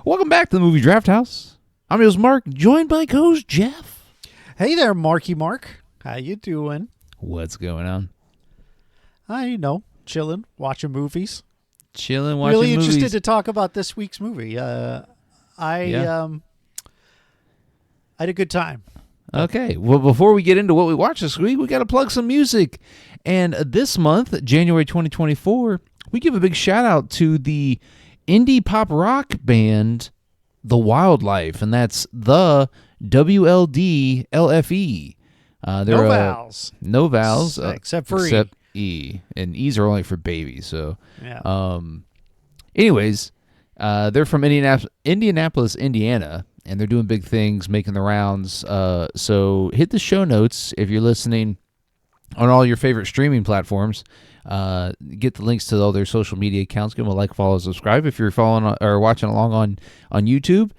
Welcome back to the Movie Draft House. I'm your host, Mark, joined by co-host Jeff. Hey there, Marky Mark. How you doing? What's going on? Chilling, watching movies. Chilling, watching really movies. Interested to talk about this week's movie. I had a good time. Okay, well, before we get into what we watched this week, we got to plug some music. And this month, January 2024, we give a big shout out to the indie pop rock band The Wildlife, and that's the WLDLFE. No vowels. No vowels. Except for except E. And E's are only for baby. So, yeah. Anyways, they're from Indianapolis, Indiana, and they're doing big things, making the rounds. So hit the show notes if you're listening on all your favorite streaming platforms. Get the links to all their social media accounts. Give them a like, follow, subscribe. If you're following or watching along on YouTube,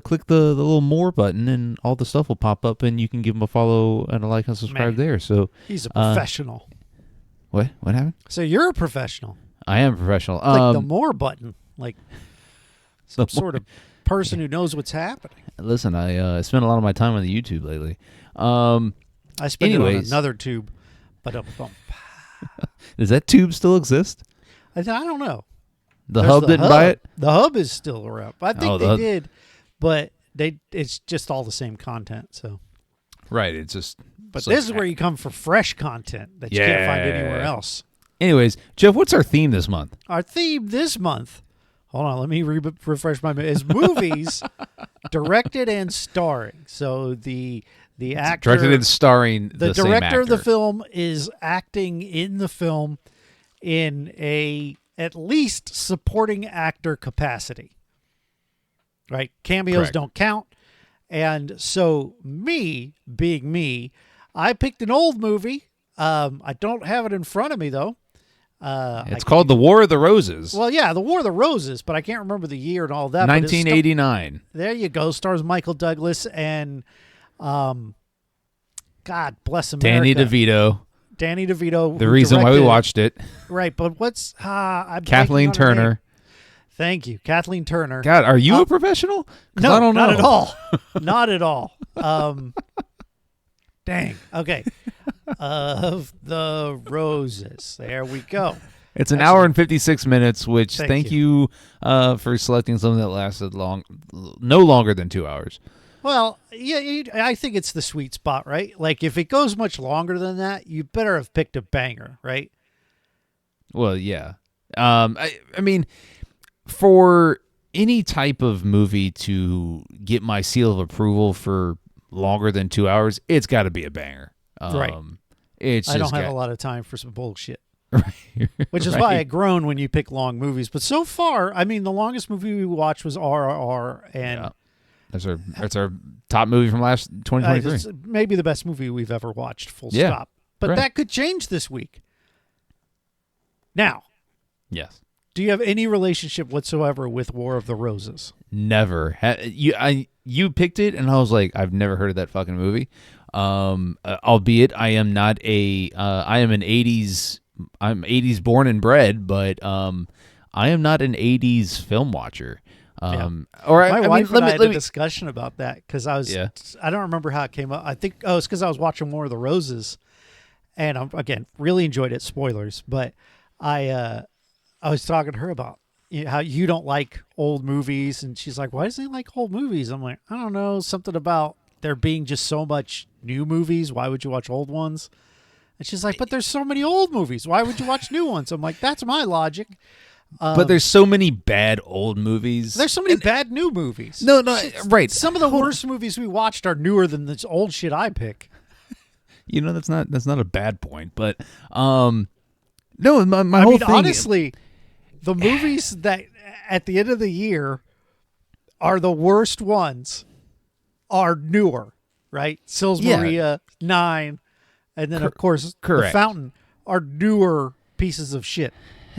click the little more button, and all the stuff will pop up, and you can give them a follow and a like and subscribe there. So he's a professional. What happened? So you're a professional. I am a professional. Click the more button, like some sort of person who knows what's happening. Listen, I spent a lot of my time on the YouTube lately. I spent it on another tube, but does that tube still exist? I don't know. The Hub didn't buy it? The Hub is still around. I think they did, but it's just all the same content. So, right, it's just. But this is where you come for fresh content that you can't find anywhere else. Anyways, Jeff, what's our theme this month? Our theme this month, hold on, let me refresh my memory, is movies directed and starring. So the actor directed and starring the same director actor of the film is acting in the film in a at least supporting actor capacity. Right? Cameos Correct. don't count. And so me, being me, I picked an old movie. I don't have it in front of me, though. It's called The War of the Roses. Well, yeah, The War of the Roses, but I can't remember the year and all that. 1989. There you go. Stars Michael Douglas and, God bless America. Danny DeVito. The reason why we watched it. Right, but what's... Kathleen Turner. Thank you, Kathleen Turner. God, are you a professional? No, I don't know. not at all. Not at all. Dang. Okay. Of the Roses. There we go. It's an hour and 56 minutes, which thank you for selecting something that lasted no longer than 2 hours. Well, yeah, I think it's the sweet spot, right? Like, if it goes much longer than that, you better have picked a banger, right? Well, yeah. I mean, for any type of movie to get my seal of approval for longer than 2 hours, it's got to be a banger. Right. I don't have a lot of time for some bullshit. Right. Which is why I groan when you pick long movies. But so far, I mean, the longest movie we watched was RRR, and that's our top movie from last 2023. It's maybe the best movie we've ever watched. Full Yeah. stop. But that could change this week. Now, yes. Do you have any relationship whatsoever with War of the Roses? Never. You picked it, and I was like, I've never heard of that fucking movie. Albeit I am not I am an 80s. I'm 80s born and bred, but I am not an 80s film watcher. My wife and I had a discussion about that because I don't remember how it came up. I think it's because I was watching War of the Roses, and again really enjoyed it. Spoilers, but I was talking to her about how you don't like old movies, and she's like, "Why doesn't he like old movies?" I'm like, "I don't know, something about there being just so much new movies. Why would you watch old ones?" And she's like, "But there's so many old movies. Why would you watch new ones?" I'm like, "That's my logic." But there's so many bad old movies. There's so many bad new movies. No, right. Some of the worst movies we watched are newer than this old shit I pick. You know, that's not a bad point, but no, my whole thing. Honestly, the movies that at the end of the year are the worst ones are newer, right? Sils Maria, 9, and then of course The Fountain are newer pieces of shit.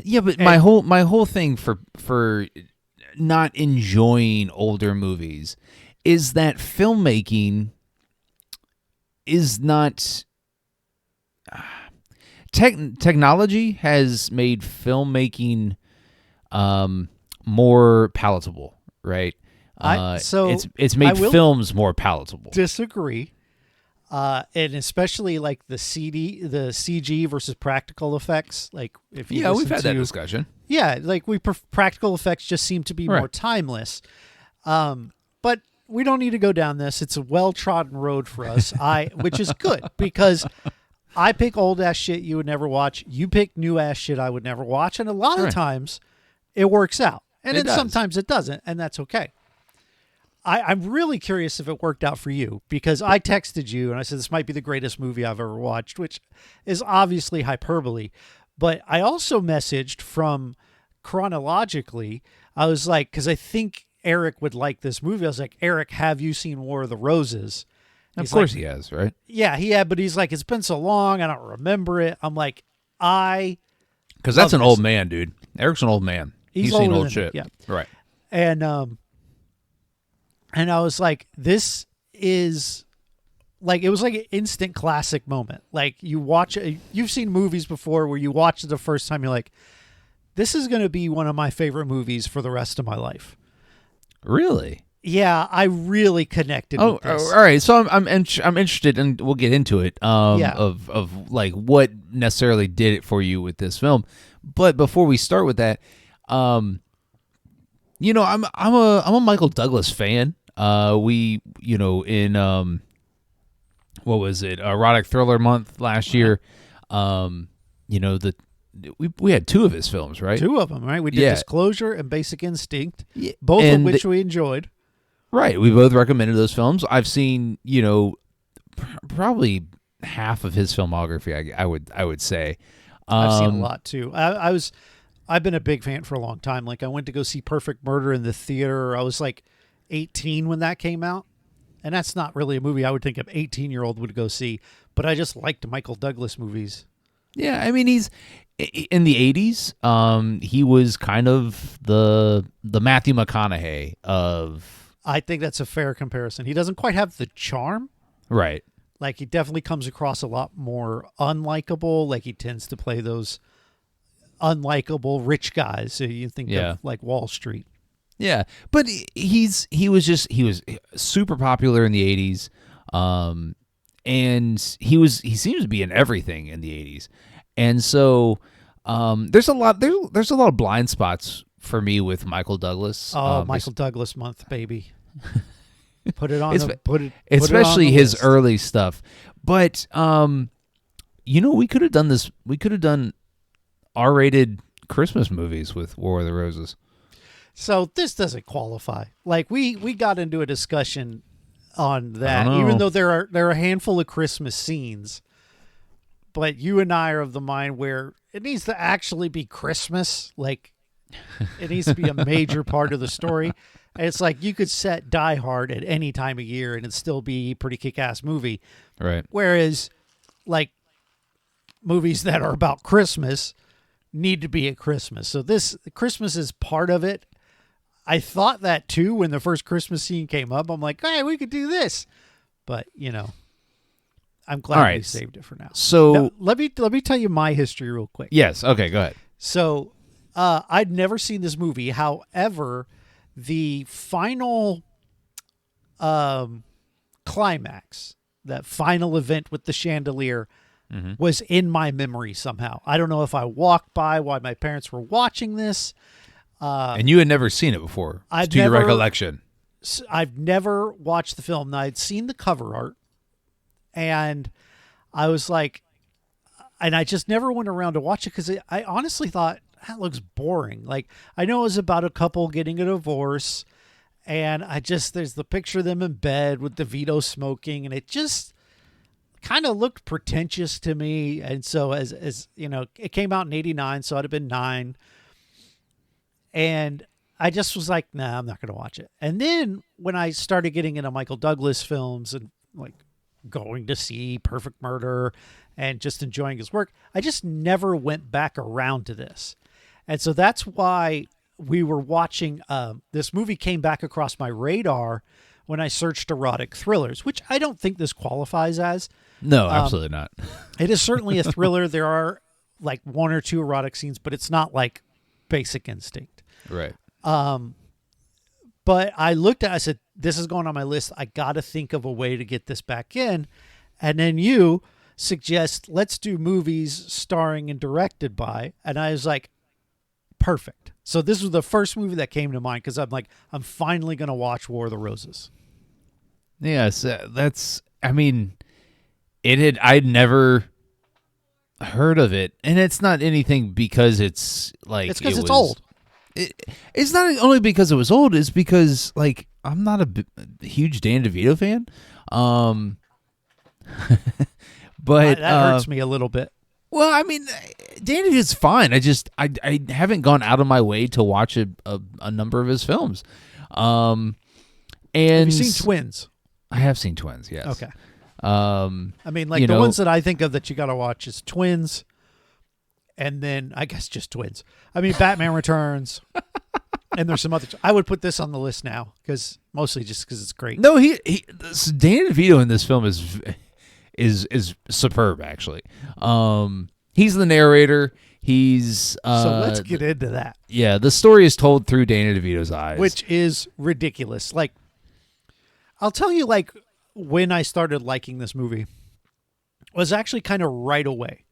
Yeah, but my whole thing for not enjoying older movies is that filmmaking is not technology has made filmmaking more palatable, right? So it's made films more palatable. Disagree. And especially like the CG versus practical effects. Like if you we've had that discussion. Yeah, like practical effects just seem to be more timeless. But we don't need to go down this. It's a well-trodden road for us. Which is good because I pick old ass shit you would never watch. You pick new ass shit I would never watch, and a lot of times it works out, and then sometimes it doesn't, and that's okay. I'm really curious if it worked out for you because I texted you and I said this might be the greatest movie I've ever watched, which is obviously hyperbole. But I also messaged from chronologically. I was like, because I think Eric would like this movie. I was like, Eric, have you seen War of the Roses? Of course he has, right? Yeah, he had, but he's like, it's been so long, I don't remember it. I'm like, because that's an old man, dude. Eric's an old man. He's seen old shit. Yeah, right. And I was like, this is like, it was like an instant classic moment. Like you've seen movies before where you watch it the first time, you're like, this is going to be one of my favorite movies for the rest of my life. Really? Yeah, I really connected with this. All right. So I'm interested, and we'll get into it. Of like what necessarily did it for you with this film. But before we start with that, I'm a Michael Douglas fan. In what was it? Erotic Thriller Month last year. We had two of his films, right? Two of them, right? We did Disclosure and Basic Instinct, both of which we enjoyed. Right. We both recommended those films. I've seen, probably half of his filmography, I would say. I've seen a lot too. I've been a big fan for a long time. Like I went to go see Perfect Murder in the theater. I was like 18 when that came out. And that's not really a movie I would think an 18-year-old would go see, but I just liked Michael Douglas movies. Yeah, I mean, he's in the 80s. He was kind of the Matthew McConaughey of. I think that's a fair comparison. He doesn't quite have the charm. Right. Like he definitely comes across a lot more unlikable. Like he tends to play those unlikable rich guys. So you think of like Wall Street. Yeah, but he was super popular in the 80s. And he seems to be in everything in the 80s. And so there's a lot of blind spots for me with Michael Douglas. Michael Douglas month, baby. Put it on especially his list. Early stuff. But we could have done this. We could have done R-rated Christmas movies with War of the Roses. So this doesn't qualify. Like we got into a discussion on that, even though there are a handful of Christmas scenes, but you and I are of the mind where it needs to actually be Christmas. Like it needs to be a major part of the story. And it's like you could set Die Hard at any time of year and it'd still be a pretty kick-ass movie. Right. Whereas like movies that are about Christmas need to be at Christmas. So Christmas is part of it. I thought that too when the first Christmas scene came up. I'm like, hey, we could do this. But, I'm glad we saved it for now. So now, let me tell you my history real quick. Yes. Okay, go ahead. So I'd never seen this movie. However, the final climax, that final event with the chandelier was in my memory somehow. I don't know if I walked by while my parents were watching this. And you had never seen it before, your recollection. I've never watched the film. Now, I'd seen the cover art, and I was like, and I just never went around to watch it because I honestly thought, that looks boring. Like, I know it was about a couple getting a divorce, and there's the picture of them in bed with DeVito smoking, and it just kind of looked pretentious to me. And so as it came out in 89, so I'd have been 9. And I just was like, nah, I'm not going to watch it. And then when I started getting into Michael Douglas films and like going to see Perfect Murder and just enjoying his work, I just never went back around to this. And so that's why we were watching, this movie came back across my radar when I searched erotic thrillers, which I don't think this qualifies as. No, absolutely not. It is certainly a thriller. There are like 1 or 2 erotic scenes, but it's not like Basic Instinct. Right. But I said, this is going on my list. I got to think of a way to get this back in. And then you suggest, let's do movies starring and directed by. And I was like, perfect. So this was the first movie that came to mind because I'm like, I'm finally going to watch War of the Roses. Yes, I'd never heard of it. And it's not anything because it's like... It's because it's old. It's not only because it was old, it's because, like, I'm not a huge Danny DeVito fan. But that hurts me a little bit. Well, I mean, Danny DeVito's fine. I haven't gone out of my way to watch a number of his films. And have you seen Twins? I have seen Twins, yes. Okay. I mean, like the ones that I think of that you got to watch is Twins, and then I guess just Twins. I mean, Batman Returns, and there's some other. I would put this on the list now because mostly just because it's great. No, Danny DeVito in this film is superb. Actually, he's the narrator. He's so let's get into that. Yeah, the story is told through Danny DeVito's eyes, which is ridiculous. Like, I'll tell you, like, when I started liking this movie was actually kind of right away.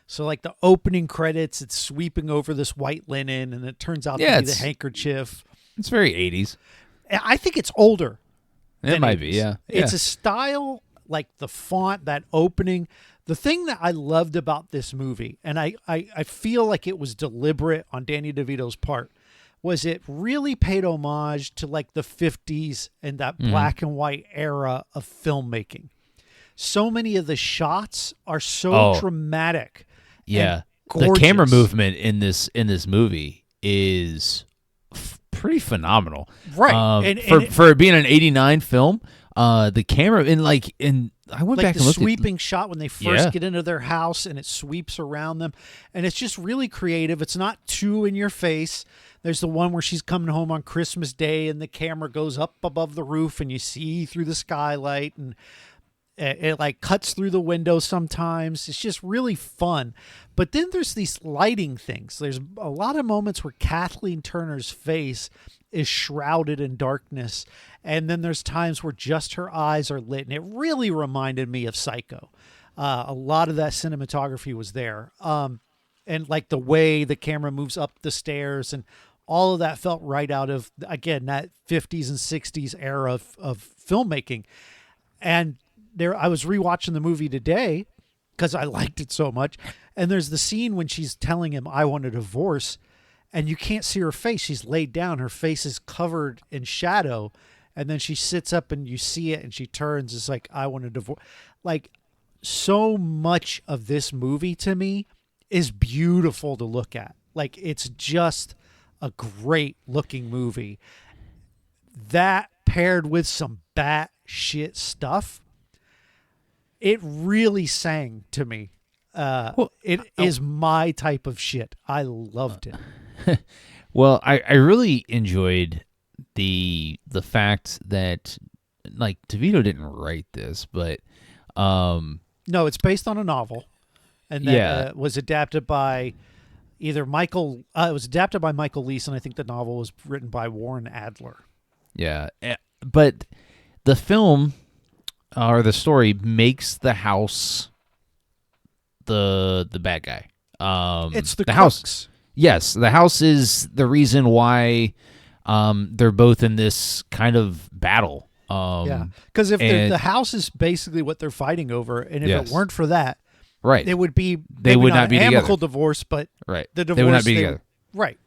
So, like, the opening credits, it's sweeping over this white linen, and it turns out to be the handkerchief. It's very 80s. I think it's older. It might be, yeah. It's a style, like the font, that opening. The thing that I loved about this movie, and I feel like it was deliberate on Danny DeVito's part, was it really paid homage to like the 50s and that black and white era of filmmaking. So many of the shots are so dramatic. Yeah. The camera movement in this movie is pretty phenomenal. Right. For it being an 89 film, the camera I went back and looked at the sweeping shot when they first get into their house and it sweeps around them, and it's just really creative. It's not too in your face. There's the one where she's coming home on Christmas Day and the camera goes up above the roof and you see through the skylight, and it like cuts through the window sometimes. It's just really fun. But then there's these lighting things. There's a lot of moments where Kathleen Turner's face is shrouded in darkness, and then there's times where just her eyes are lit, and it really reminded me of Psycho. A lot of that cinematography was there, and like the way the camera moves up the stairs, and all of that felt right out of, again, that 50s and 60s era of filmmaking. And I was rewatching the movie today because I liked it so much, and there's the scene when she's telling him, "I want a divorce," and you can't see her face. She's laid down. Her face is covered in shadow. And then she sits up and you see it and she turns. It's like, "I want a divorce." Like, so much of this movie to me is beautiful to look at. Like, it's just a great looking movie. That paired with some batshit stuff, it really sang to me. It is my type of shit. I loved it. Well, I really enjoyed the fact that, like, DeVito didn't write this, but no, it's based on a novel, and that was adapted by either Michael. It was adapted by Michael Leese, and I think the novel was written by Warren Adler. Yeah, but the film or the story makes the house the bad guy. It's the house. Yes, the house is the reason why they're both in this kind of battle. Because if the house is basically what they're fighting over, and if it weren't for that, right, it would be they would not be an amicable together. Divorce, but right, the divorce they would not be together. Right,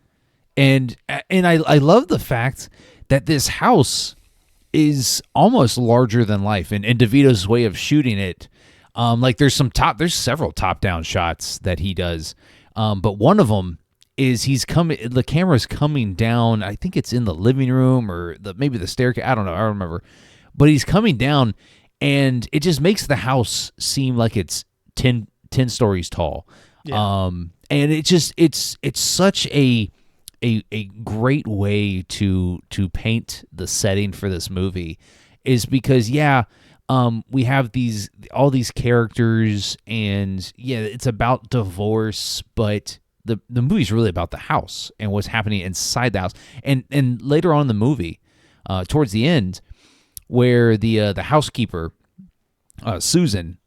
and I love the fact that this house is almost larger than life, and DeVito's way of shooting it. Like there's several top down shots that he does, but one of them is the camera's coming down. I think it's in the living room or maybe the staircase. I don't know. I don't remember. But he's coming down, and it just makes the house seem like it's 10 stories tall. Yeah. And it's such a great way to paint the setting for this movie, is because we have all these characters, and it's about divorce, but the movie's really about the house and what's happening inside the house. And later on in the movie, towards the end, where the housekeeper, Susan,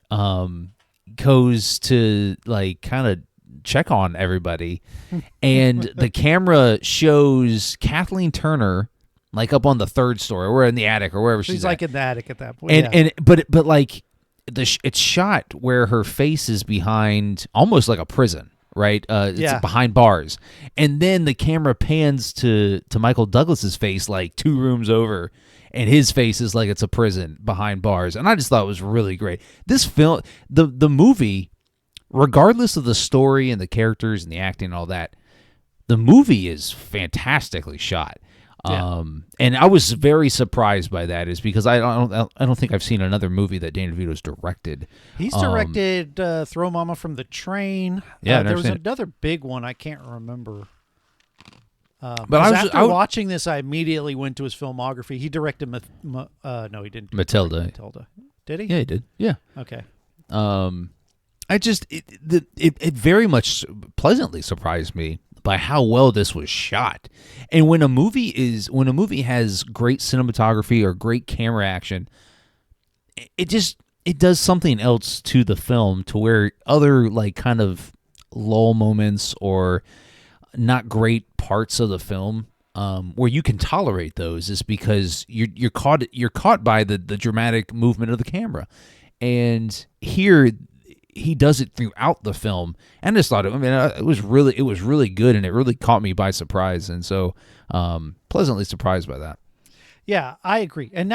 goes to like kind of check on everybody, and the camera shows Kathleen Turner like up on the third story or in the attic or wherever she's like at. In the attic at that point. And but like it's shot where her face is behind almost like a prison, right? It's behind bars, and then the camera pans to Michael Douglas's face like 2 rooms over, and his face is like it's a prison behind bars. And I just thought it was really great. This film, the movie, regardless of the story and the characters and the acting and all that, the movie is fantastically shot. Yeah. And I was very surprised by that, is because I don't think I've seen another movie that Danny DeVito's directed. He's directed Throw Mama from the Train. Yeah, there was another big one I can't remember. But after watching this, I immediately went to his filmography. He directed no, he didn't. Matilda. Did he? Yeah, he did. Yeah. Okay. I just it very much pleasantly surprised me by how well this was shot. And when a movie has great cinematography or great camera action, it does something else to the film, to where other like kind of lull moments or not great parts of the film, where you can tolerate those, is because you're caught by the dramatic movement of the camera. And here he does it throughout the film, and I just thought it was really good, and it really caught me by surprise, and so pleasantly surprised by that. Yeah, I agree, and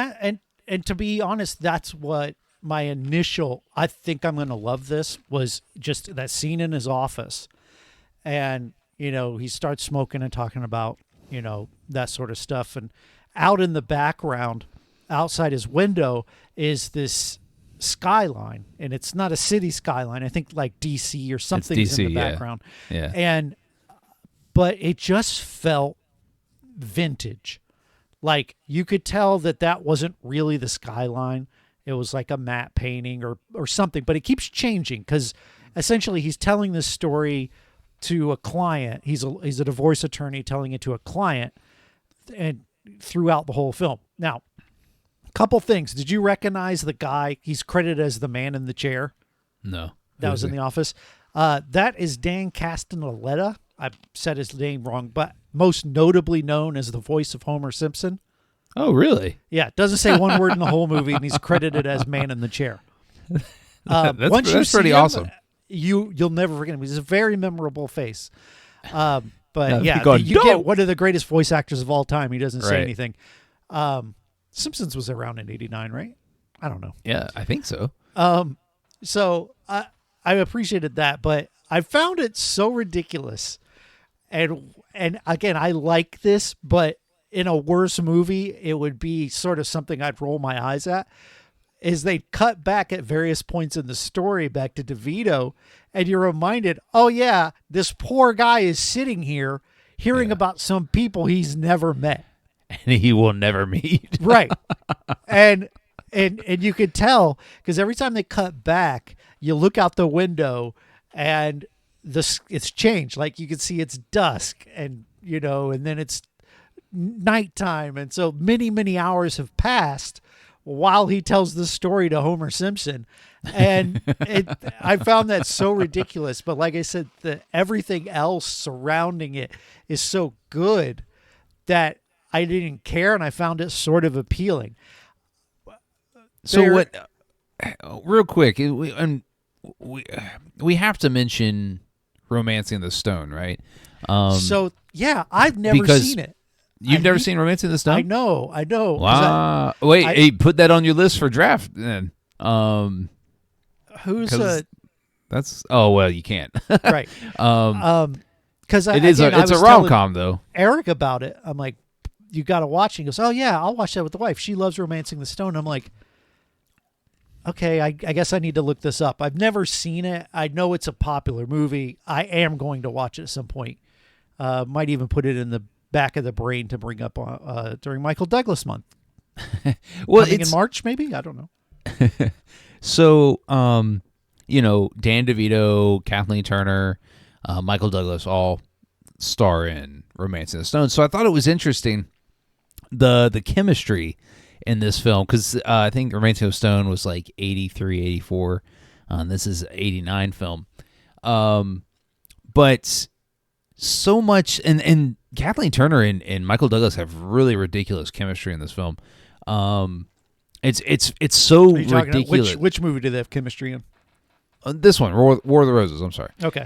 to be honest, that's what my initial I think I'm going to love this was just that scene in his office, and he starts smoking and talking about that sort of stuff, and out in the background, outside his window, is this skyline, and it's not a city skyline. I think like DC or something's in the background. Yeah. But it just felt vintage. Like you could tell that wasn't really the skyline. It was like a matte painting or something, but it keeps changing because essentially he's telling this story to a client. He's a divorce attorney telling it to a client, and throughout the whole film. Now, couple things. Did you recognize the guy? He's credited as the man in the chair. No. That was in The Office. That is Dan Castellaneta. I said his name wrong, but most notably known as the voice of Homer Simpson. Oh, really? Yeah. Doesn't say one word in the whole movie, and he's credited as man in the chair. That's pretty awesome. You'll never forget him. He's a very memorable face. But you get one of the greatest voice actors of all time. He doesn't say Right. anything. Simpsons was around in '89, right? I don't know. Yeah, I think so. So I appreciated that, but I found it so ridiculous. And again, I like this, but in a worse movie, it would be sort of something I'd roll my eyes at. Is they cut back at various points in the story back to DeVito, and you're reminded, oh yeah, this poor guy is sitting here hearing about some people he's never met. And he will never meet. Right. And you could tell, because every time they cut back, you look out the window and it's changed. Like you can see it's dusk, and and then it's nighttime, and so many hours have passed while he tells the story to Homer Simpson. And I found that so ridiculous. But like I said, everything else surrounding it is so good that I didn't care, and I found it sort of appealing. So real quick, we have to mention Romancing the Stone, right? I've never seen it. You've never seen Romancing the Stone? I know. Wow. Hey, put that on your list for draft then. That's you can't. Right. Because it's a rom-com though. Eric about it. I'm like, you got to watch. He goes, oh yeah, I'll watch that with the wife. She loves Romancing the Stone. I'm like, okay, I guess I need to look this up. I've never seen it. I know it's a popular movie. I am going to watch it at some point. Might even put it in the back of the brain to bring up during Michael Douglas month. Well, in March, maybe? I don't know. So, Dan DeVito, Kathleen Turner, Michael Douglas all star in Romancing the Stone. So I thought it was interesting the chemistry in this film, because I think Romancing of Stone was like 83, 84. This is 89 film. But so much, and Kathleen Turner and Michael Douglas have really ridiculous chemistry in this film. It's so ridiculous. Which movie do they have chemistry in? This one, War of the Roses. I'm sorry. Okay.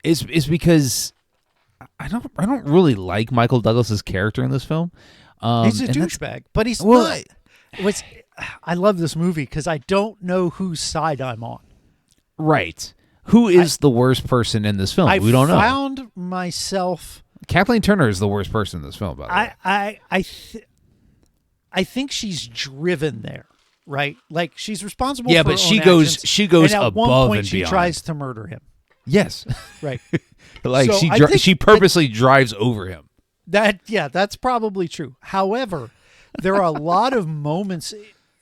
It's because I don't really like Michael Douglas's character in this film. He's a douchebag, but he's not. I love this movie because I don't know whose side I'm on. Right. Who is the worst person in this film? We don't know. I found myself. Kathleen Turner is the worst person in this film, by the way. I think she's driven there, right? Like she's responsible. Yeah, for but her she own goes actions, she goes and at above one point and she beyond. tries to murder him. Yes. Right. Like so she purposely drives over him. That's probably true. However, there are a lot of moments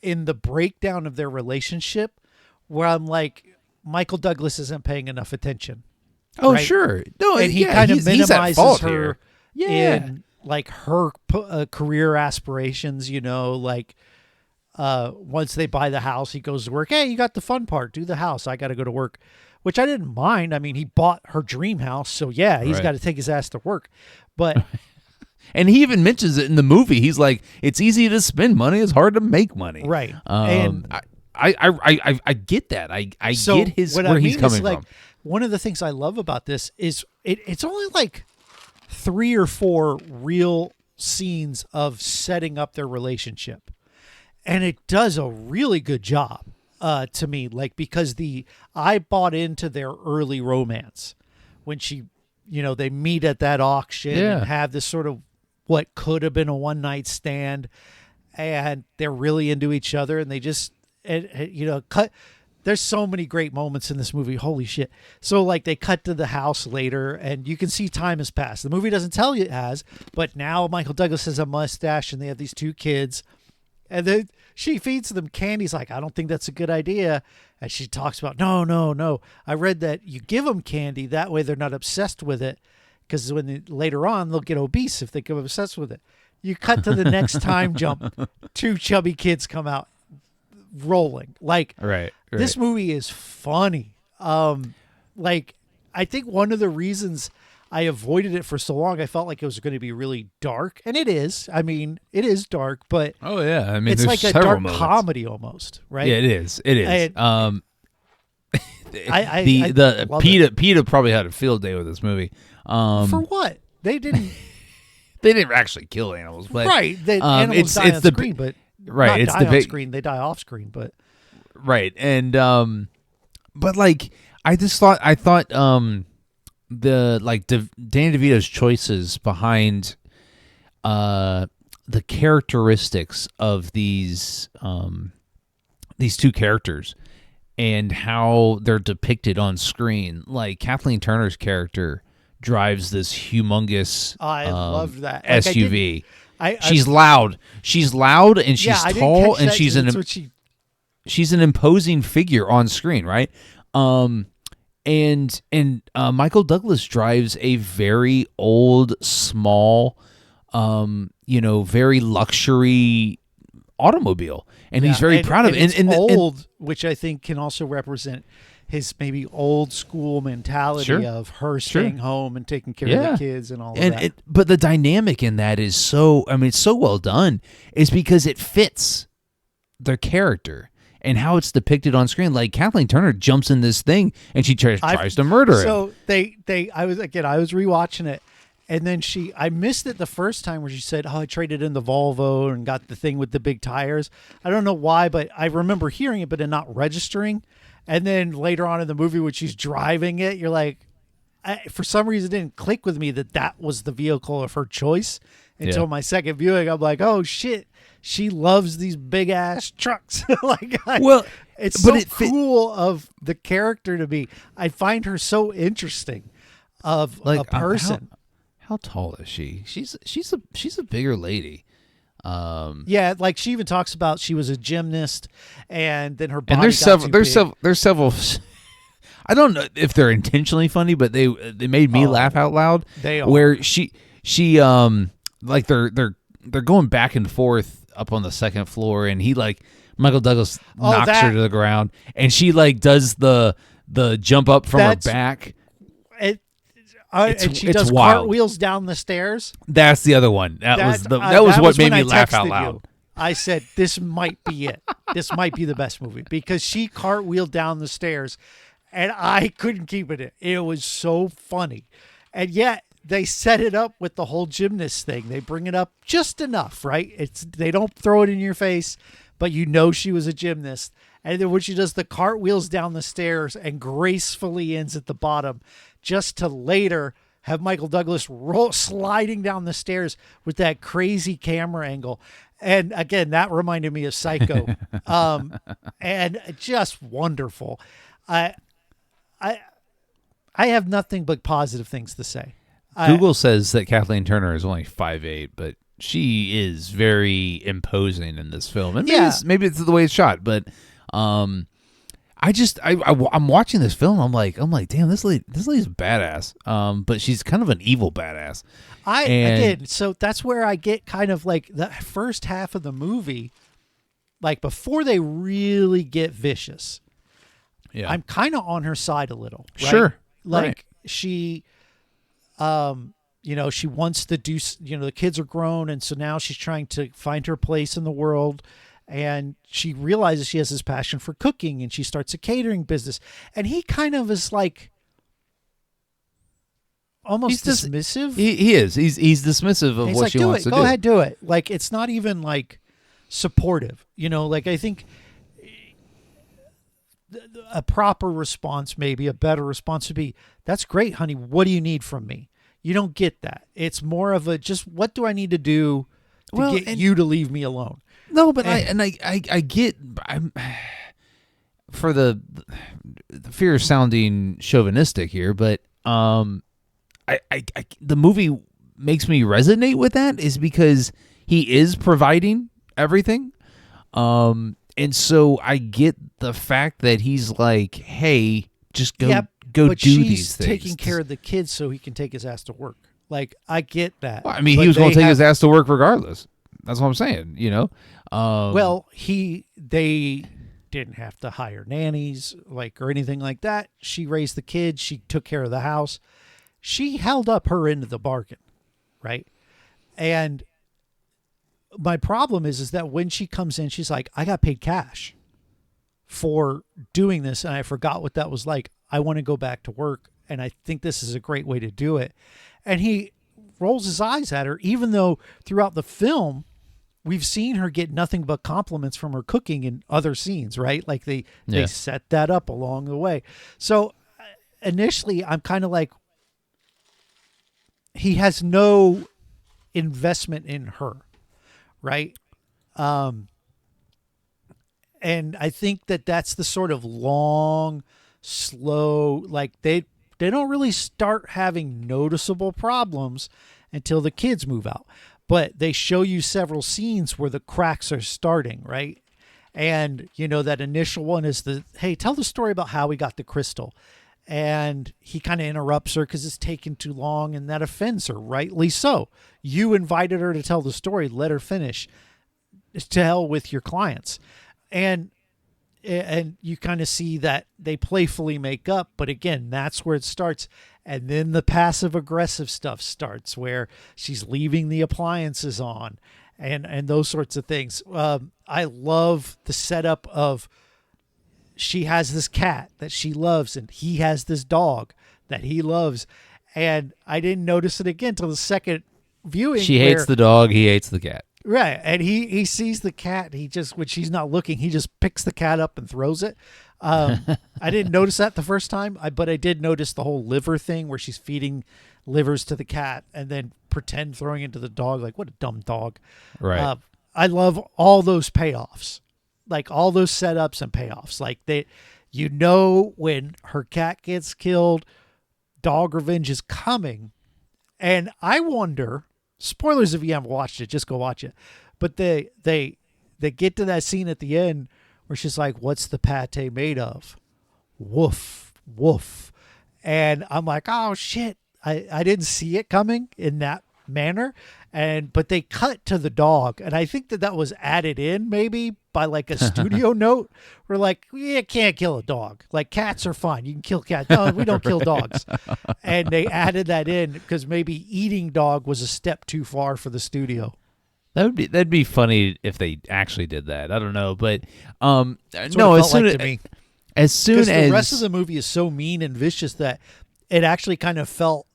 in the breakdown of their relationship where I'm like, Michael Douglas isn't paying enough attention. Oh, right? Sure. No, and he kind of minimizes her here. in like her career aspirations, like once they buy the house, he goes to work. Hey, you got the fun part. Do the house. I got to go to work, which I didn't mind. I mean, he bought her dream house. So yeah, he's got to take his ass to work. But and he even mentions it in the movie. He's like, it's easy to spend money. It's hard to make money. Right. And I get that. I get where he's coming from. One of the things I love about this is it's only like 3 or 4 real scenes of setting up their relationship. And it does a really good job to me, like, because I bought into their early romance when they meet at that auction and have this sort of what could have been a one night stand, and they're really into each other, and they just, cut. There's so many great moments in this movie. Holy shit. So like they cut to the house later and you can see time has passed. The movie doesn't tell you it has, but now Michael Douglas has a mustache and they have these 2 kids, and then she feeds them candy. He's like, I don't think that's a good idea. And she talks about, no. I read that you give them candy. That way they're not obsessed with it. Because later on they'll get obese if they get obsessed with it. You cut to the next time jump. 2 chubby kids come out rolling. Like, right. This movie is funny. Like, I think one of the reasons I avoided it for so long, I felt like it was going to be really dark, and it is. I mean, it is dark, but oh yeah, I mean, it's like a dark moments. Comedy almost, right? Yeah, it is. It is. And, PETA probably had a field day with this movie. For what? They didn't. They didn't actually kill animals, but right. Animals die on screen, but right. Not die on screen. They die off screen, but right. And but like I thought Danny DeVito's choices behind the characteristics of these 2 characters and how they're depicted on screen. Like Kathleen Turner's character drives this humongous I love that SUV. She's loud. She's loud and she's tall and she's an imposing figure on screen, right? And Michael Douglas drives a very old, small, very luxury automobile, and he's very proud of it. And which I think can also represent his maybe old school mentality of her staying home and taking care of the kids and all of that. But the dynamic in that is it's so well done, is because it fits their character and how it's depicted on screen. Like Kathleen Turner jumps in this thing and she tries to murder him. So I was rewatching it, and then I missed it the first time where she said, I traded in the Volvo and got the thing with the big tires. I don't know why, but I remember hearing it, but it not registering. And then later on in the movie when she's driving it, you're like, for some reason it didn't click with me that was the vehicle of her choice until my second viewing. I'm like, oh shit, she loves these big ass trucks. It's so cool of the character to me. I find her so interesting of a person. How tall is she? She's a bigger lady. Like she even talks about she was a gymnast, and then her body. And there's several. I don't know if they're intentionally funny, but they made me laugh out loud. They are. Where she they're they're going back and forth up on the second floor, and Michael Douglas knocks her to the ground, and she does the jump up from her back. And she does cartwheels down the stairs. That's the other one. That was what made me laugh out loud. I said, this might be it. This might be the best movie, because she cartwheeled down the stairs, and I couldn't keep it in. It was so funny. And yet they set it up with the whole gymnast thing. They bring it up just enough, right? They don't throw it in your face, but you know she was a gymnast. And then when she does the cartwheels down the stairs and gracefully ends at the bottom, just to later have Michael Douglas sliding down the stairs with that crazy camera angle. And again, that reminded me of Psycho. And just wonderful. I have nothing but positive things to say. Google says that Kathleen Turner is only 5'8", but she is very imposing in this film. And maybe it's the way it's shot, but I'm watching this film. I'm like, damn, this lady's badass. But she's kind of an evil badass. So that's where I get kind of like the first half of the movie, like before they really get vicious. Yeah, I'm kind of on her side a little. Right? Sure, she, she wants to do. The kids are grown, and so now she's trying to find her place in the world. And she realizes she has this passion for cooking, and she starts a catering business. And he kind of is like almost dismissive. He is. He's dismissive of what she wants to do. Go ahead, do it. Like, it's not even like supportive. I think a proper response, maybe a better response would be, "That's great, honey. What do you need from me?" You don't get that. It's more of a just, what do I need to do to get you to leave me alone? No, but I get, for the fear of sounding chauvinistic here, but the movie makes me resonate with that is because he is providing everything, and so I get the fact that he's like, hey, just go do these things. Taking care of the kids so he can take his ass to work. Like, I get that. Well, I mean, he was going to take his ass to work regardless. That's what I'm saying, they didn't have to hire nannies, or anything like that. She raised the kids. She took care of the house. She held up her end of the bargain, right? And my problem is that when she comes in, she's like, I got paid cash for doing this, and I forgot what that was like. I want to go back to work, and I think this is a great way to do it. And he rolls his eyes at her, even though throughout the film, we've seen her get nothing but compliments from her cooking in other scenes, right? Like they set that up along the way. So initially, I'm kind of like, he has no investment in her, right? And I think that's the sort of long, slow, they don't really start having noticeable problems until the kids move out. But they show you several scenes where the cracks are starting, right? And, that initial one is hey, tell the story about how we got the crystal. And he kind of interrupts her because it's taken too long, and that offends her, rightly so. You invited her to tell the story. Let her finish. To hell with your clients. And you kind of see that they playfully make up, but again, that's where it starts. And then the passive aggressive stuff starts, where she's leaving the appliances on and those sorts of things. I love the setup of, she has this cat that she loves, and he has this dog that he loves. And I didn't notice it again till the second viewing. She hates the dog. He hates the cat. Right. And he sees the cat. He just, when she's not looking, he just picks the cat up and throws it. I didn't notice that the first time, but I did notice the whole liver thing where she's feeding livers to the cat and then pretend throwing it to the dog. Like, what a dumb dog. Right. I love all those payoffs, like all those setups and payoffs. Like when her cat gets killed, dog revenge is coming. And I wonder, spoilers if you haven't watched it, just go watch it. But they get to that scene at the end where she's like, what's the pate made of? Woof, woof. And I'm like, oh shit. I didn't see it coming in that manner. But they cut to the dog, and I think that was added in maybe by like a studio note. We're like, you can't kill a dog. Like, cats are fine. You can kill cats. No, we don't kill dogs. And they added that in because maybe eating dog was a step too far for the studio. That'd be funny if they actually did that. I don't know, but That's no. As soon as the rest of the movie is so mean and vicious that it actually kind of felt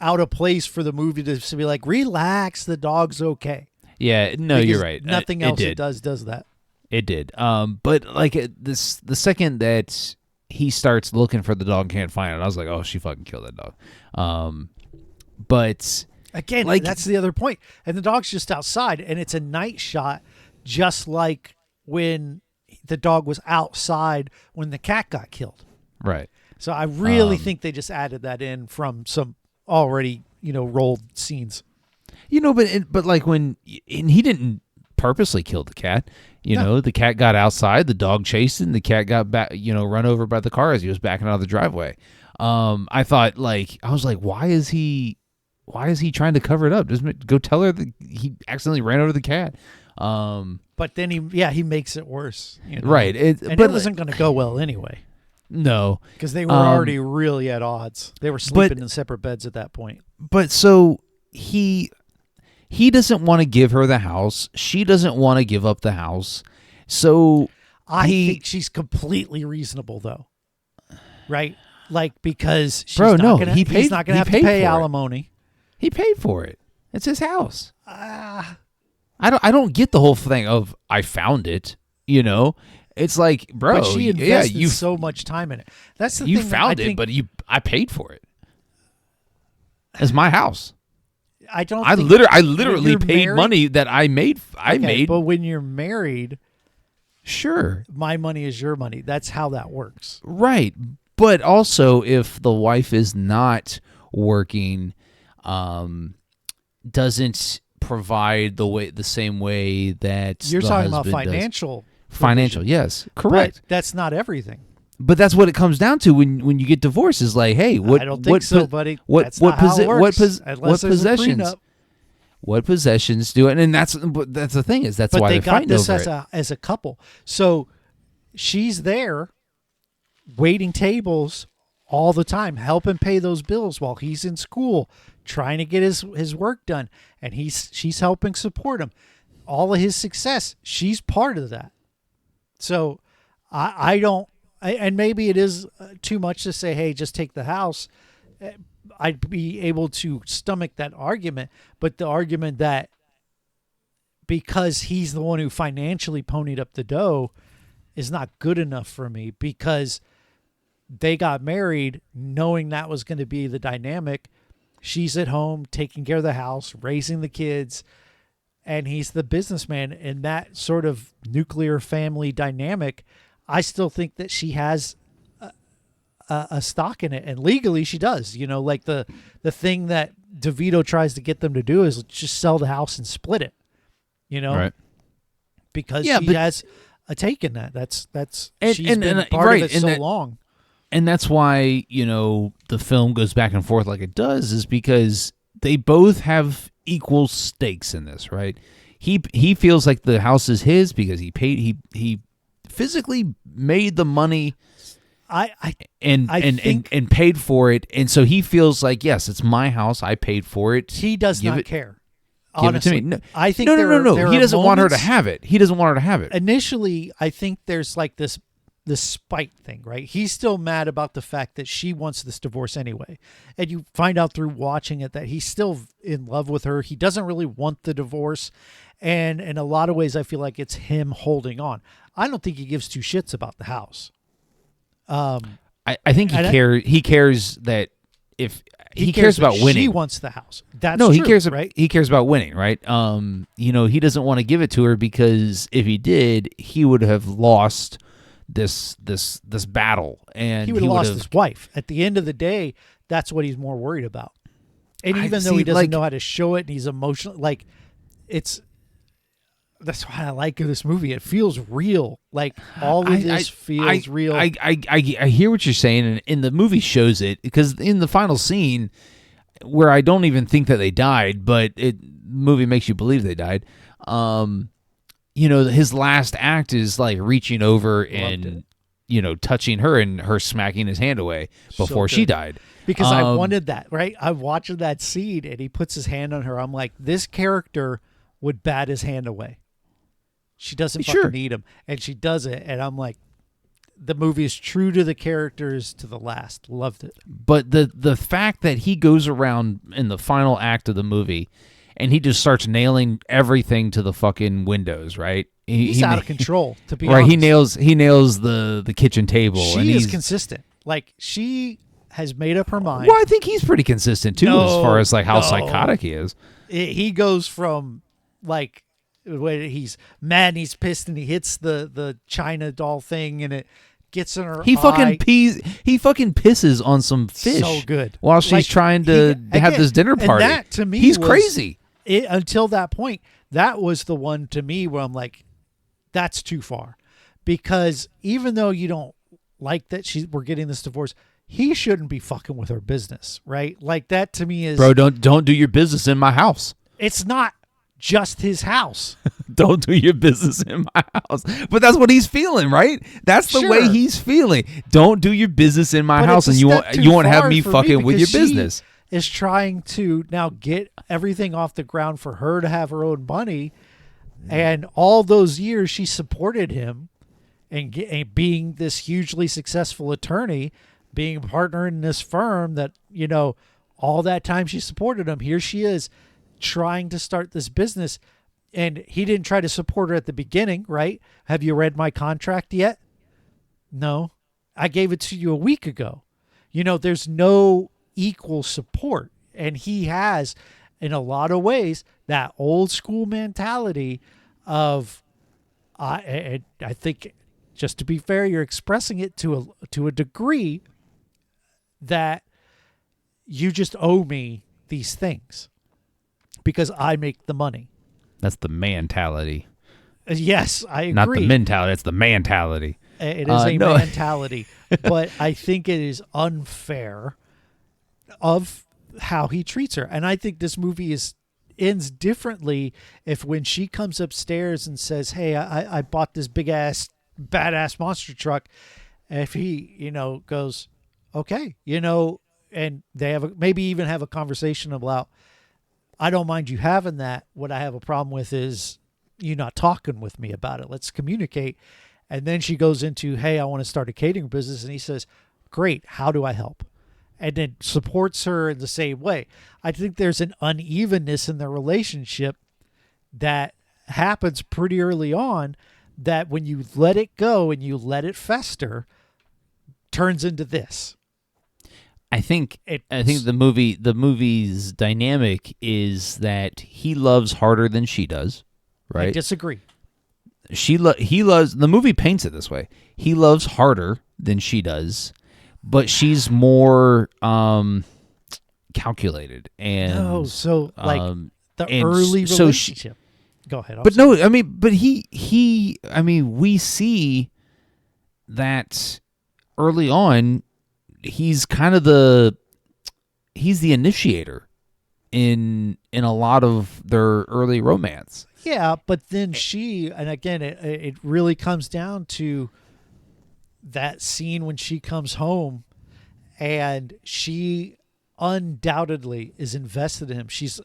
out of place for the movie to be like, relax, the dog's okay. Yeah, no, because you're right. Nothing else it does that. It did. But like the second that he starts looking for the dog and can't find it, I was like, oh, she fucking killed that dog. But again, like, that's the other point. And the dog's just outside, and it's a night shot, just like when the dog was outside when the cat got killed. Right. So I really think they just added that in from some already, rolled scenes. But like and he didn't purposely kill the cat. The cat got outside, the dog chased him, the cat got back, run over by the car as he was backing out of the driveway. I was like, why is he trying to cover it up? Just go tell her that he accidentally ran over the cat. But then he makes it worse. Right. It wasn't going to go well anyway. No. Because they were already really at odds. They were sleeping in separate beds at that point. But so he doesn't want to give her the house. She doesn't want to give up the house. So I think she's completely reasonable, though. Right? Like, because he's not going to have to pay alimony. He paid for it. It's his house. I don't get the whole thing of I found it, It's like, bro, but she invested so much time in it. That's the thing. You found it, but I paid for it. It's my house. I literally paid money that I made. But when you're married, sure, my money is your money. That's how that works. Right. But also, if the wife is not working, doesn't provide the same way that you're the talking about husband financial. Does. Financial, yes, correct. But that's not everything. But that's what it comes down to when you get divorced. Is like, hey, what? I don't think so, buddy. What possessions? What possessions do it? And that's the thing is that's why they're fighting over it. But they got this as a couple. So she's there, waiting tables all the time, helping pay those bills while he's in school, trying to get his work done, and she's helping support him. All of his success, she's part of that. So I don't. And maybe it is too much to say, hey, just take the house. I'd be able to stomach that argument. But the argument that because he's the one who financially ponied up the dough is not good enough for me, because they got married knowing that was going to be the dynamic. She's at home taking care of the house, raising the kids, and he's the businessman. In that sort of nuclear family dynamic, I still think that she has a stock in it, and legally she does. Like the thing that DeVito tries to get them to do is just sell the house and split it. Right? Because she has a take in that. She's been part of it so long, and that's why the film goes back and forth like it does, is because they both have equal stakes in this, right? He feels like the house is his because he paid he physically made the money and paid for it, and so he feels like, yes, it's my house, I paid for it. He does not care. Give it to me. No, I think no. He doesn't want her to have it. He doesn't want her to have it. Initially, I think there's like this spite thing, right? He's still mad about the fact that she wants this divorce anyway, and you find out through watching it that he's still in love with her. He doesn't really want the divorce, and in a lot of ways, I feel like it's him holding on. I don't think he gives two shits about the house. I think he cares that if he cares about winning. She wants the house. That's no, true, he cares. Right? He cares about winning, right? He doesn't want to give it to her because if he did, he would have lost this battle, and he would have lost his wife. At the end of the day, that's what he's more worried about. And even though he doesn't know how to show it, and he's emotional, like that's why I like this movie. It feels real. Like all of this feels real. I hear what you're saying, and the movie shows it, because in the final scene, where I don't even think that they died, but the movie makes you believe they died. His last act is like reaching over and touching her and her smacking his hand away before she died. Because I wanted that, right? I'm watching that scene and he puts his hand on her. I'm like, this character would bat his hand away. She doesn't fucking need him. And she does it. And I'm like, the movie is true to the characters to the last. Loved it. But the fact that he goes around in the final act of the movie and he just starts nailing everything to the fucking windows, right? He's out of control, to be honest. He nails the kitchen table. She is consistent. Like, she has made up her mind. Well, I think he's pretty consistent too, as far as like how psychotic he is. He goes from like when he's mad and he's pissed and he hits the China doll thing and it gets in her eye. He fucking pisses on some fish. So good. While she's trying to have this dinner party. And that, to me, he's crazy. Until that point, that was the one to me where I'm like, that's too far. Because even though you don't like that we're getting this divorce, he shouldn't be fucking with her business, right? Like, that to me is... Bro, don't do your business in my house. It's not just his house. Don't do your business in my house. But that's what he's feeling, right? That's the way he's feeling. Don't do your business in my house, and you won't have me fucking with your business. Is trying to now get everything off the ground for her to have her own money, and all those years she supported him and being this hugely successful attorney, being a partner in this firm that, all that time she supported him. Here she is trying to start this business, and he didn't try to support her at the beginning, right? Have you read my contract yet? No. I gave it to you a week ago. There's no equal support, and he has, in a lot of ways, that old school mentality of I think, just to be fair, you're expressing it to a degree that you just owe me these things because I make the money. That's the mentality. Yes, I agree. Not the mentality, it's the mentality. It is a mentality, but I think it is unfair of how he treats her. And I think this movie ends differently if when she comes upstairs and says, hey, I bought this big ass badass monster truck, if he goes, okay, and they maybe even have a conversation about, I don't mind you having that. What I have a problem with is you not talking with me about it. Let's communicate. And then she goes into, hey, I want to start a catering business. And he says, great, how do I help? And then supports her in the same way. I think there's an unevenness in their relationship that happens pretty early on, that when you let it go and you let it fester, turns into this. I think the movie's dynamic is that he loves harder than she does, right? I disagree. He loves, the movie paints it this way. He loves harder than she does, but she's more calculated and the early relationship. Go ahead. We see that early on he's kind of he's the initiator in a lot of their early romance. Yeah, but then and again, it really comes down to that scene when she comes home and she undoubtedly is invested in him. She's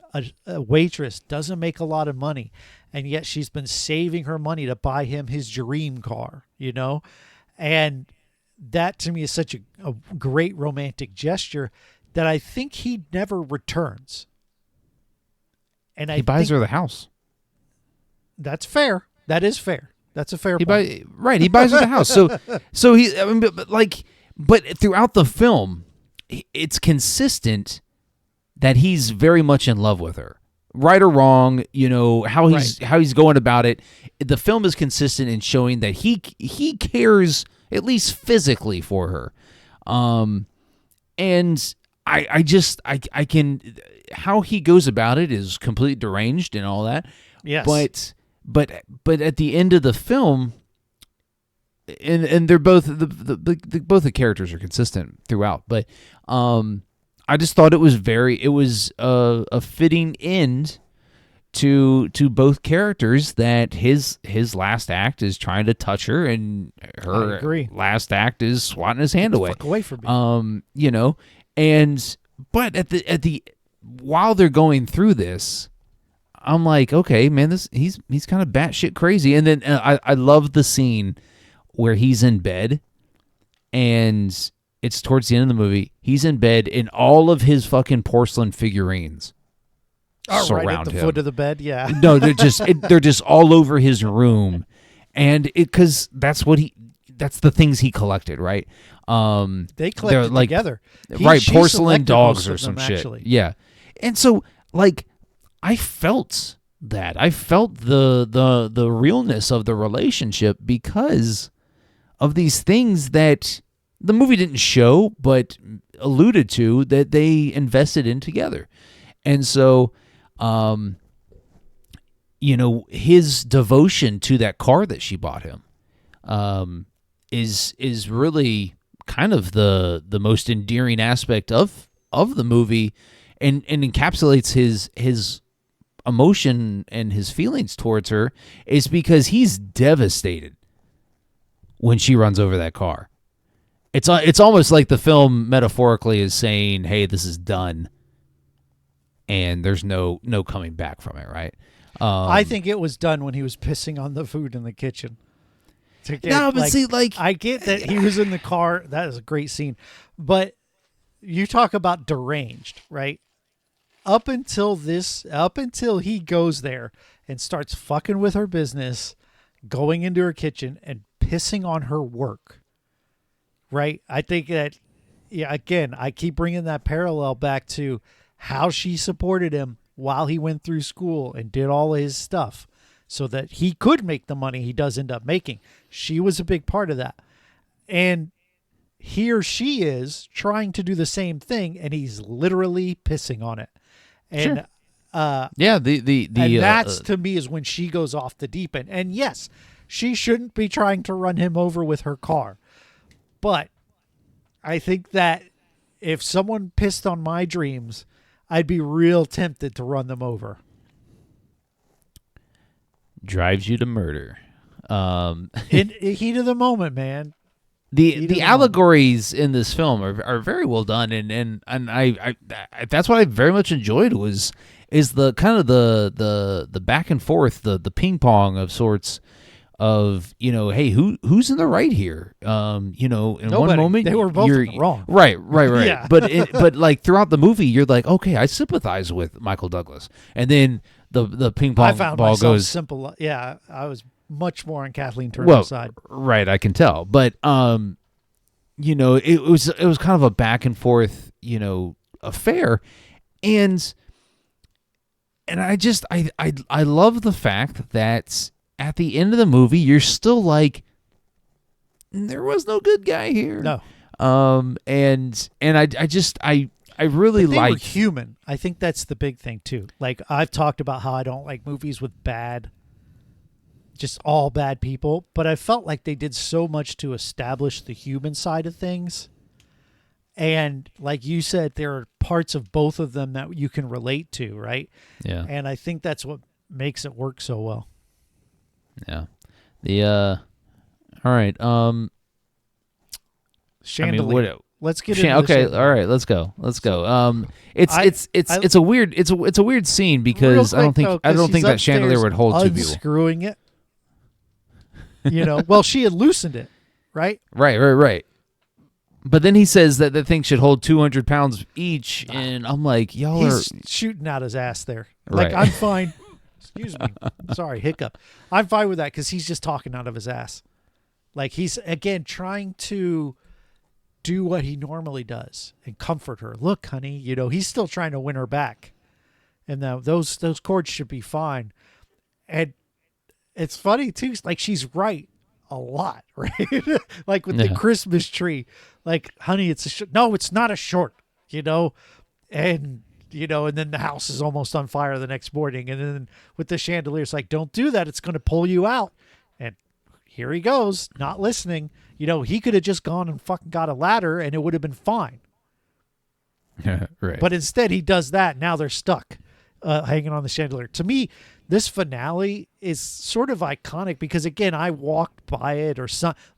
a waitress, doesn't make a lot of money, and yet she's been saving her money to buy him his dream car, and that to me is such a great romantic gesture that I think he never returns. And he buys her the house. That's fair. That is fair. That's a fair point. He buys her the house. So he, but throughout the film, it's consistent that he's very much in love with her. Right or wrong, how he's going about it. The film is consistent in showing that he cares, at least physically, for her. And I can, how he goes about it is completely deranged and all that. Yes. But at the end of the film, and they're both both the characters are consistent throughout. But I I just thought it was a fitting end to both characters, that his last act is trying to touch her, and her last act is swatting his hand away. Fuck away from me. But while they're going through this, I'm like, okay, man, he's kind of batshit crazy. And then I love the scene where he's in bed, and it's towards the end of the movie. He's in bed, and all of his fucking porcelain figurines surround right at the him. foot of the bed, yeah. No, they're just all over his room, and because that's the things he collected, right? They collected together, right? Porcelain dogs or some shit, actually. Yeah. And so, like, I felt that. I felt the realness of the relationship because of these things that the movie didn't show, but alluded to, that they invested in together. And so, his devotion to that car that she bought him, is really kind of the most endearing aspect of the movie, and encapsulates his emotion and his feelings towards her, is because he's devastated when she runs over that car. It's almost like the film metaphorically is saying, hey, this is done, and there's no coming back from it, right? I think it was done when he was pissing on the food in the kitchen. I get that he was in the car. That is a great scene. But you talk about deranged, right? Up until he goes there and starts fucking with her business, going into her kitchen and pissing on her work, right? I think that, again, I keep bringing that parallel back to how she supported him while he went through school and did all his stuff so that he could make the money he does end up making. She was a big part of that. And here she is trying to do the same thing, and he's literally pissing on it. And sure. And that's to me is when she goes off the deep end. And yes, she shouldn't be trying to run him over with her car. But I think that if someone pissed on my dreams, I'd be real tempted to run them over. Drives you to murder. In heat of the moment, man. The allegories in this film are very well done, and I that's what I very much enjoyed is the kind of the back and forth, the ping pong of sorts of, hey, who's in the right here? In Nobody. One moment they were both in the wrong. Right. Yeah. But like throughout the movie, you're like, okay, I sympathize with Michael Douglas, and then the ping pong ball goes simple. Yeah, I was much more on Kathleen Turner's side. Right, I can tell. But it was kind of a back and forth, affair. And I love the fact that at the end of the movie you're still like, there was no good guy here. No. And I really like like were human. I think that's the big thing too. Like, I've talked about how I don't like movies with just all bad people, but I felt like they did so much to establish the human side of things. And like you said, there are parts of both of them that you can relate to, right? Yeah. And I think that's what makes it work so well. Yeah. All right. Chandelier. Let's get into okay. All right. Let's go. It's a weird scene because I don't think that chandelier would hold two people. Unscrewing it. Well, she had loosened it, right? Right. But then he says that the thing should hold 200 pounds each, and I'm like, he's shooting out his ass there. Like, right. I'm fine. Excuse me. Sorry, hiccup. I'm fine with that because he's just talking out of his ass. Like, he's, again, trying to do what he normally does and comfort her. Look, honey, he's still trying to win her back. And now those chords should be fine. And it's funny, too. Like, she's right a lot, right? Like with the Christmas tree. Like, honey, it's no, it's not a short, and, and then the house is almost on fire the next morning. And then with the chandelier, it's like, don't do that. It's going to pull you out. And here he goes, not listening. He could have just gone and fucking got a ladder and it would have been fine. Right. But instead he does that. Now they're stuck hanging on the chandelier. To me, this finale is sort of iconic because, again, I walked by it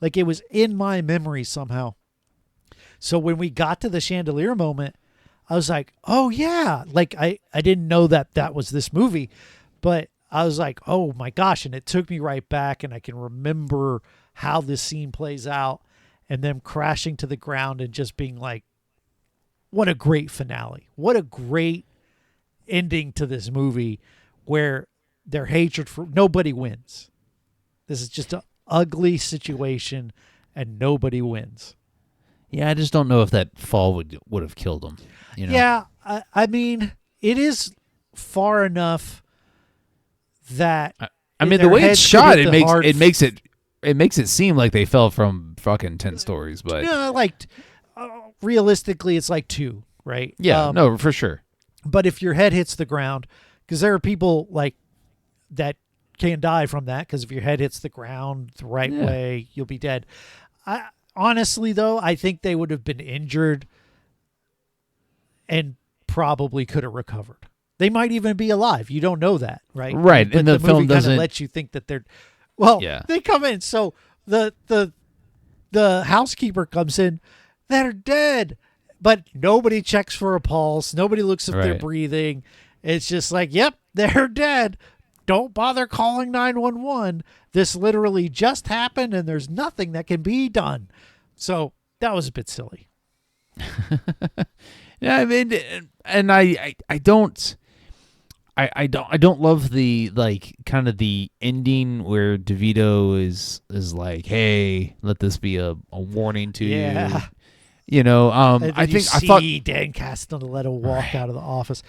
like it was in my memory somehow. So when we got to the chandelier moment, I was like, oh, yeah. Like I didn't know that was this movie, but I was like, oh, my gosh. And it took me right back, and I can remember how this scene plays out and them crashing to the ground and just being like, what a great finale. What a great ending to this movie where their hatred for nobody wins. This is just an ugly situation and nobody wins. Yeah, I just don't know if that fall would have killed him. You know? Yeah, I mean, it is far enough that I mean the way it's shot, it makes it seem like they fell from fucking 10 stories, but like realistically, it's like 2, right? Yeah, no, for sure. But if your head hits the ground, because there are people like that can die from that, because if your head hits the ground the right way, you'll be dead. Honestly, though, I think they would have been injured and probably could have recovered. They might even be alive. You don't know that, right? Right, but and the film doesn't let you think that they're. Well, they come in. So the housekeeper comes in. They're dead, but nobody checks for a pulse. Nobody looks if they're breathing. It's just like, yep, they're dead. Don't bother calling 911. This literally just happened, and there's nothing that can be done. So that was a bit silly. Yeah, I mean, and I don't love the like kind of the ending where DeVito is like, hey, let this be a warning to you. You know, I thought Dan Castellaneta walk out of the office.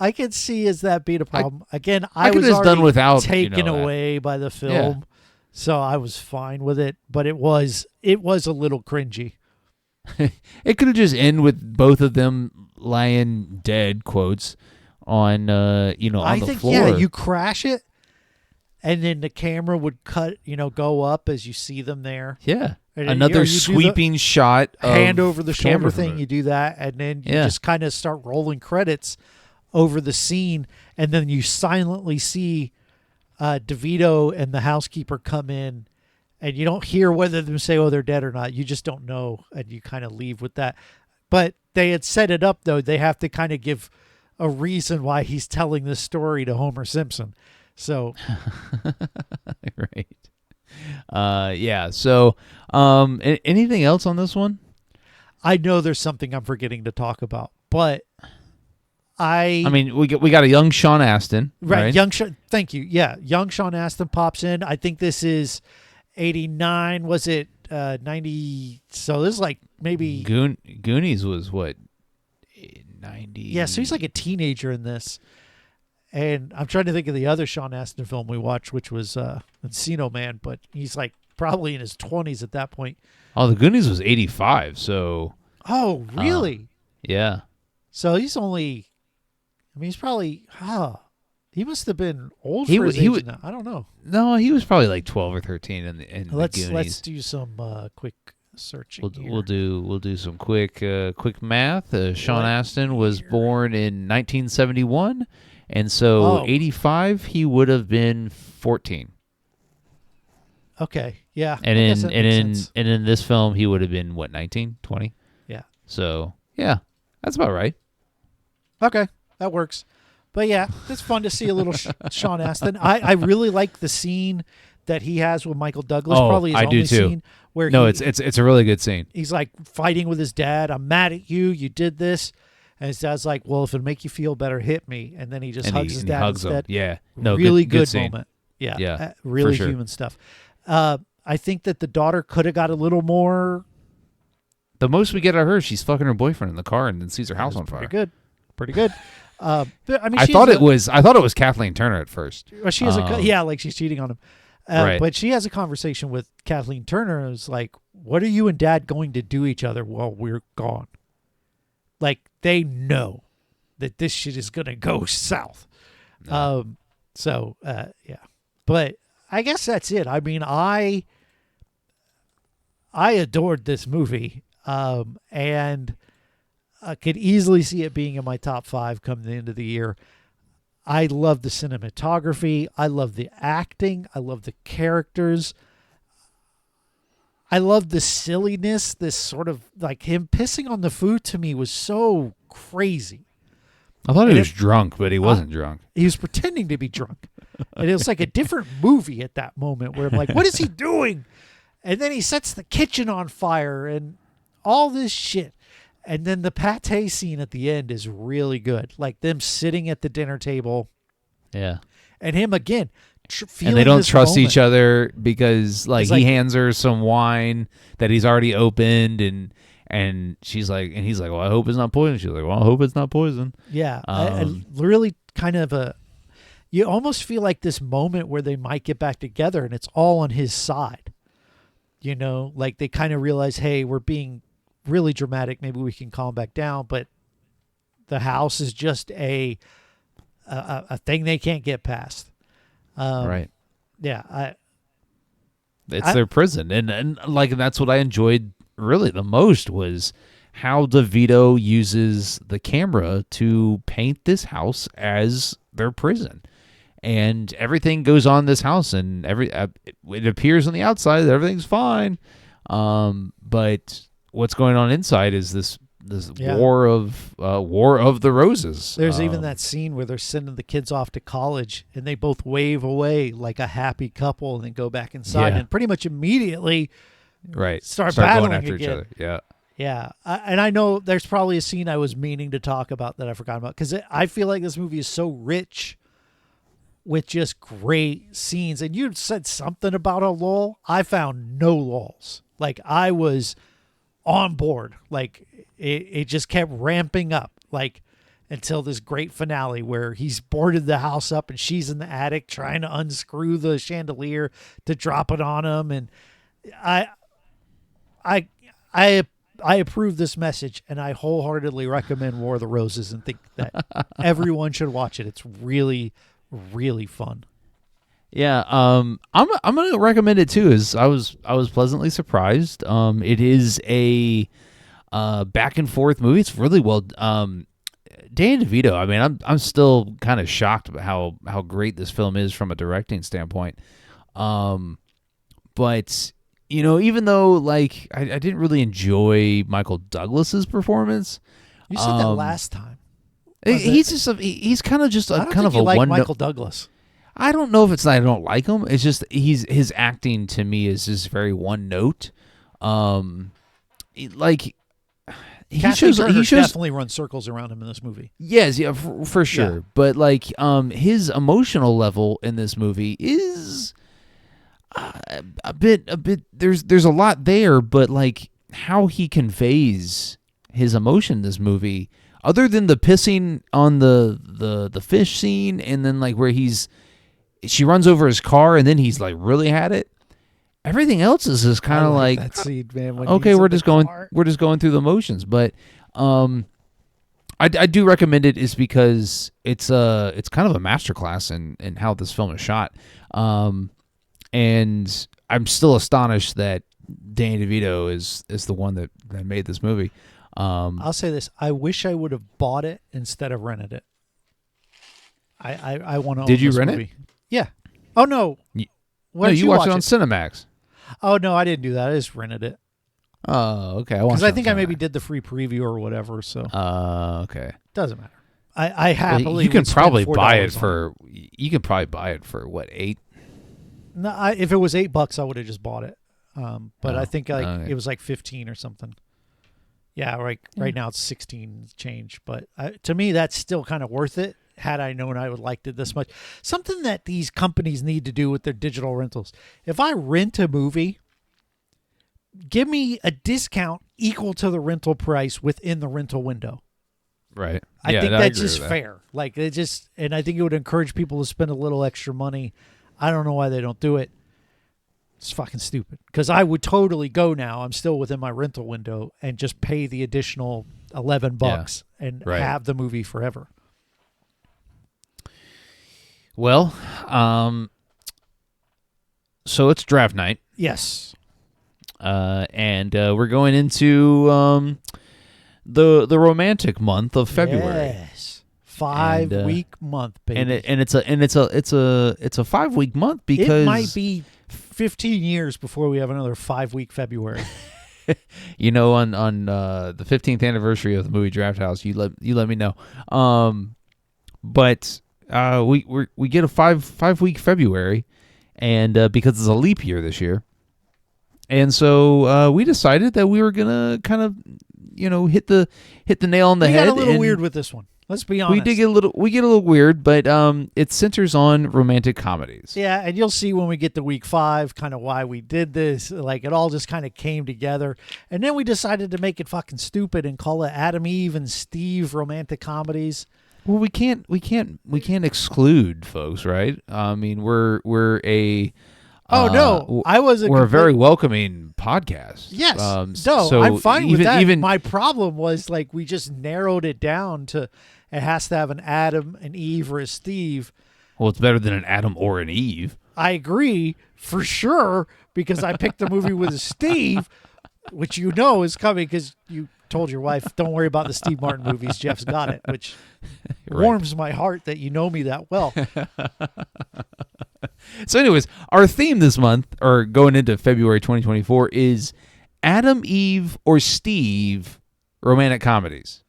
I could see as that being a problem. Again, I was already done without taken away by the film, so I was fine with it. But it was a little cringy. It could have just ended with both of them lying dead, quotes, on on the floor. Yeah, you crash it, and then the camera would go up as you see them there. Yeah. Another sweeping shot of hand over the shoulder thing. You do that, and then you just kind of start rolling credits over the scene, and then you silently see DeVito and the housekeeper come in, and you don't hear whether them say, oh, they're dead or not. You just don't know, and you kind of leave with that. But they had set it up, though. They have to kind of give a reason why he's telling this story to Homer Simpson. So, right. So, anything else on this one? I know there's something I'm forgetting to talk about, but I mean, we got a young Sean Astin, right? Thank you. Yeah, young Sean Astin pops in. I think this is 89. Was it 90? So this is like maybe Goonies was what, 90? Yeah, so he's like a teenager in this. And I'm trying to think of the other Sean Astin film we watched, which was Encino Man, but he's like probably in his 20s at that point. Oh, the Goonies was 85, so. Oh, really? Yeah. So he's only. I mean, he's probably, he must have been old for his age now. I don't know. No, he was probably like 12 or 13 in the Goonies. Let's do some quick searching. We'll do some quick math. Sean Astin was born in 1971, and so 85 he would have been 14. Okay, yeah. And in this film he would have been what, 19, 20? Yeah. So yeah, that's about right. Okay. That works. But yeah, it's fun to see a little Sean Astin. I really like the scene that he has with Michael Douglas. Probably his only scene where it's a really good scene. He's like fighting with his dad. I'm mad at you. You did this. And his dad's like, well, if it'll make you feel better, hit me. And then he just hugs his dad instead. Him. Yeah. No, really good moment. Yeah. Yeah. Really human stuff. I think that the daughter could have got a little more. The most we get out of her, she's fucking her boyfriend in the car and then sees her house on fire. Pretty good. But, I mean, I thought it was Kathleen Turner at first. Well, she has like she's cheating on him. Right. But she has a conversation with Kathleen Turner. And it's like, what are you and Dad going to do each other while we're gone? Like, they know that this shit is gonna go south. No. Yeah. But I guess that's it. I mean, I adored this movie. And I could easily see it being in my top 5 come the end of the year. I love the cinematography. I love the acting. I love the characters. I love the silliness. This sort of like him pissing on the food to me was so crazy. I thought he was drunk, but he wasn't drunk. He was pretending to be drunk. And it was like a different movie at that moment where I'm like, what is he doing? And then he sets the kitchen on fire and all this shit. And then the pate scene at the end is really good. Like them sitting at the dinner table. Yeah. And him again. And they don't trust each other because like he hands her some wine that he's already opened and she's like, and he's like, well, I hope it's not poison. She's like, well, I hope it's not poison. Yeah. I really kind of you almost feel like this moment where they might get back together and it's all on his side. You know, like they kind of realize, hey, we're being really dramatic. Maybe we can calm back down, but the house is just a thing they can't get past. Right. Yeah. It's their prison. And like, that's what I enjoyed really the most was how DeVito uses the camera to paint this house as their prison. And everything goes on in this house, and it appears on the outside that everything's fine. But what's going on inside is this war of the roses. There's even that scene where they're sending the kids off to college, and they both wave away like a happy couple, and then go back inside, and pretty much immediately start battling going after again. each other. Yeah. Yeah, and I know there's probably a scene I was meaning to talk about that I forgot about because I feel like this movie is so rich with just great scenes. And you said something about a lull. I found no lulls. Like I was on board. Like it just kept ramping up. Like until this great finale where he's boarded the house up and she's in the attic trying to unscrew the chandelier to drop it on him. And I approve this message, and I wholeheartedly recommend War of the Roses and think that everyone should watch it. It's really, really fun. Yeah, I'm gonna recommend it too. As I was pleasantly surprised. It is a back and forth movie. It's really well. Danny DeVito. I mean, I'm still kind of shocked about how great this film is from a directing standpoint. But you know, even though like I didn't really enjoy Michael Douglas's performance. You said that last time. He's kind of just a kind of a like one. Michael Douglas. I don't know if it's that I don't like him. It's just his acting to me is just very one note. Like he shows definitely run circles around him in this movie. Yes, yeah, for sure. Yeah. But like his emotional level in this movie is a bit. There's a lot there, but like how he conveys his emotion in this movie, other than the pissing on the fish scene, and then like where she runs over his car, and then he's like really had it. Everything else is just kind of like that scene, man. Okay, we're just going through the motions, but I do recommend it is because it's kind of a masterclass in how this film is shot. And I'm still astonished that Danny DeVito is the one that made this movie. I'll say this: I wish I would have bought it instead of rented it. I want to. Did you rent it? Yeah. Oh no. No, you watched it on Cinemax. Oh no, I didn't do that. I just rented it. Oh, okay. Because I think I maybe did the free preview or whatever. So. Okay. Doesn't matter. I happily. You can probably buy it for. You can probably buy it for what, $8? No, if it was $8, I would have just bought it. But I think it was like 15 or something. Yeah, right now it's 16 change. But to me, that's still kind of worth it. Had I known I would liked it this much. Something that these companies need to do with their digital rentals. If I rent a movie, give me a discount equal to the rental price within the rental window. Right. I think that's just fair. Like and I think it would encourage people to spend a little extra money. I don't know why they don't do it. It's fucking stupid. Because I would totally go now. I'm still within my rental window and just pay the additional $11 and have the movie forever. Well, so it's draft night. Yes. And we're going into the romantic month of February. Yes, 5-week month, baby. And it's a 5-week month because it might be 15 years before we have another 5-week February. You know, on the 15th anniversary of the movie Draft House, you let me know. But we get a 5-week February, and because it's a leap year this year, and so we decided that we were gonna kind of, hit the nail on the head. We got a little weird with this one. Let's be honest. We get a little weird, but it centers on romantic comedies. Yeah, and you'll see when we get to week 5 kind of why we did this. Like, it all just kind of came together. And then we decided to make it fucking stupid and call it Adam, Eve, and Steve romantic comedies. Well, we can't exclude folks, right? I mean, we're a we're a very welcoming podcast. Yes. So I'm fine with that. My problem was, like, we just narrowed it down to it has to have an Adam, an Eve, or a Steve. Well, it's better than an Adam or an Eve. I agree, for sure, because I picked a movie with a Steve, which is coming because you told your wife, don't worry about the Steve Martin movies, Jeff's got it, which warms my heart that you know me that well. So anyways, our theme this month, or going into February 2024, is Adam, Eve, or Steve romantic comedies.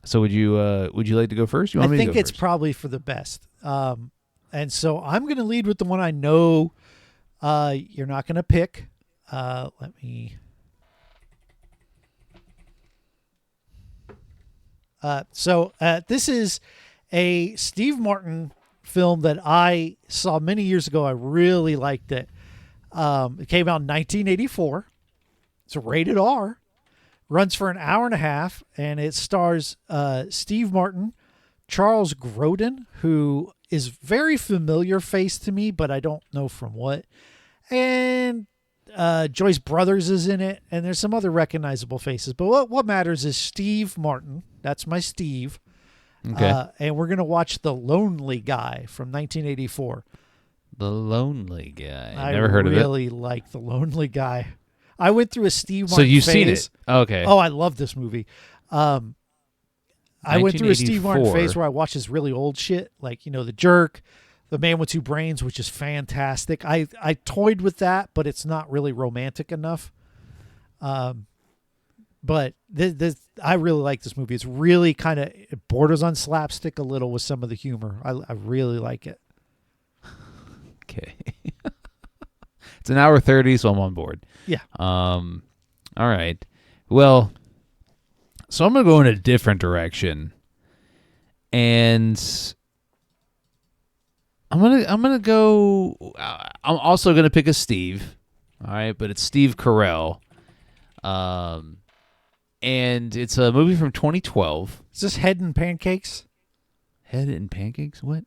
So would you like to go first? You want me to go think it's first? Probably for the best. And so I'm going to lead with the one I know you're not going to pick. Let me... So this is a Steve Martin film that I saw many years ago. I really liked it. It came out in 1984. It's rated R. Runs for an hour and a half, and it stars Steve Martin, Charles Grodin, who is very familiar face to me, but I don't know from what. And Joyce Brothers is in it, and there's some other recognizable faces. But what matters is Steve Martin. That's my Steve. Okay. And we're going to watch The Lonely Guy from 1984. The Lonely Guy. I never heard of it. I really like The Lonely Guy. I went through a Steve Martin So you've phase. seen it? Okay. Oh, I love this movie. I went through a Steve Martin 1984. phase where I watched his really old shit, like, The Jerk, The Man with Two Brains, which is fantastic. I toyed with that, but it's not really romantic enough. But I really like this movie. It's really kind of, it borders on slapstick a little with some of the humor. I really like it. Okay. It's an hour 30, so I'm on board. Yeah. All right. Well, so I'm going to go in a different direction. And I'm going to go, I'm also going to pick a Steve. All right, but it's Steve Carell. And it's a movie from 2012. Is this Head and Pancakes? Head and Pancakes? What?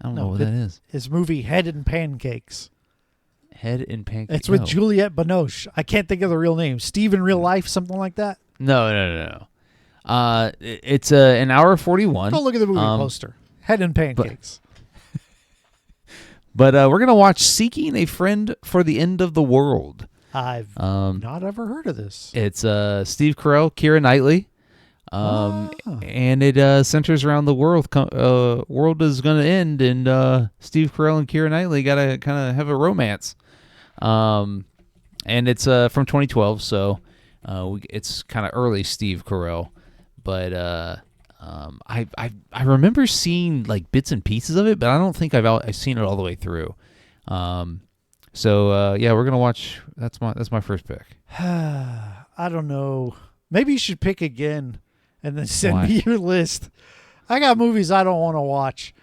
I don't know what that is. His movie Head and Pancakes. Head and Pancakes. It's with Juliette Binoche. I can't think of the real name. Steve in Real Life, something like that. No. It's an hour 41. Don't look at the movie poster. Head and Pancakes. But we're going to watch Seeking a Friend for the End of the World. I've not ever heard of this. It's Steve Carell, Keira Knightley. And it centers around the world. World is going to end, and Steve Carell and Keira Knightley got to kind of have a romance. And it's from 2012, so it's kind of early Steve Carell. But I remember seeing like bits and pieces of it, but I don't think I've seen it all the way through. So we're gonna watch. That's my first pick. I don't know. Maybe you should pick again, and then send me your list. I got movies I don't want to watch.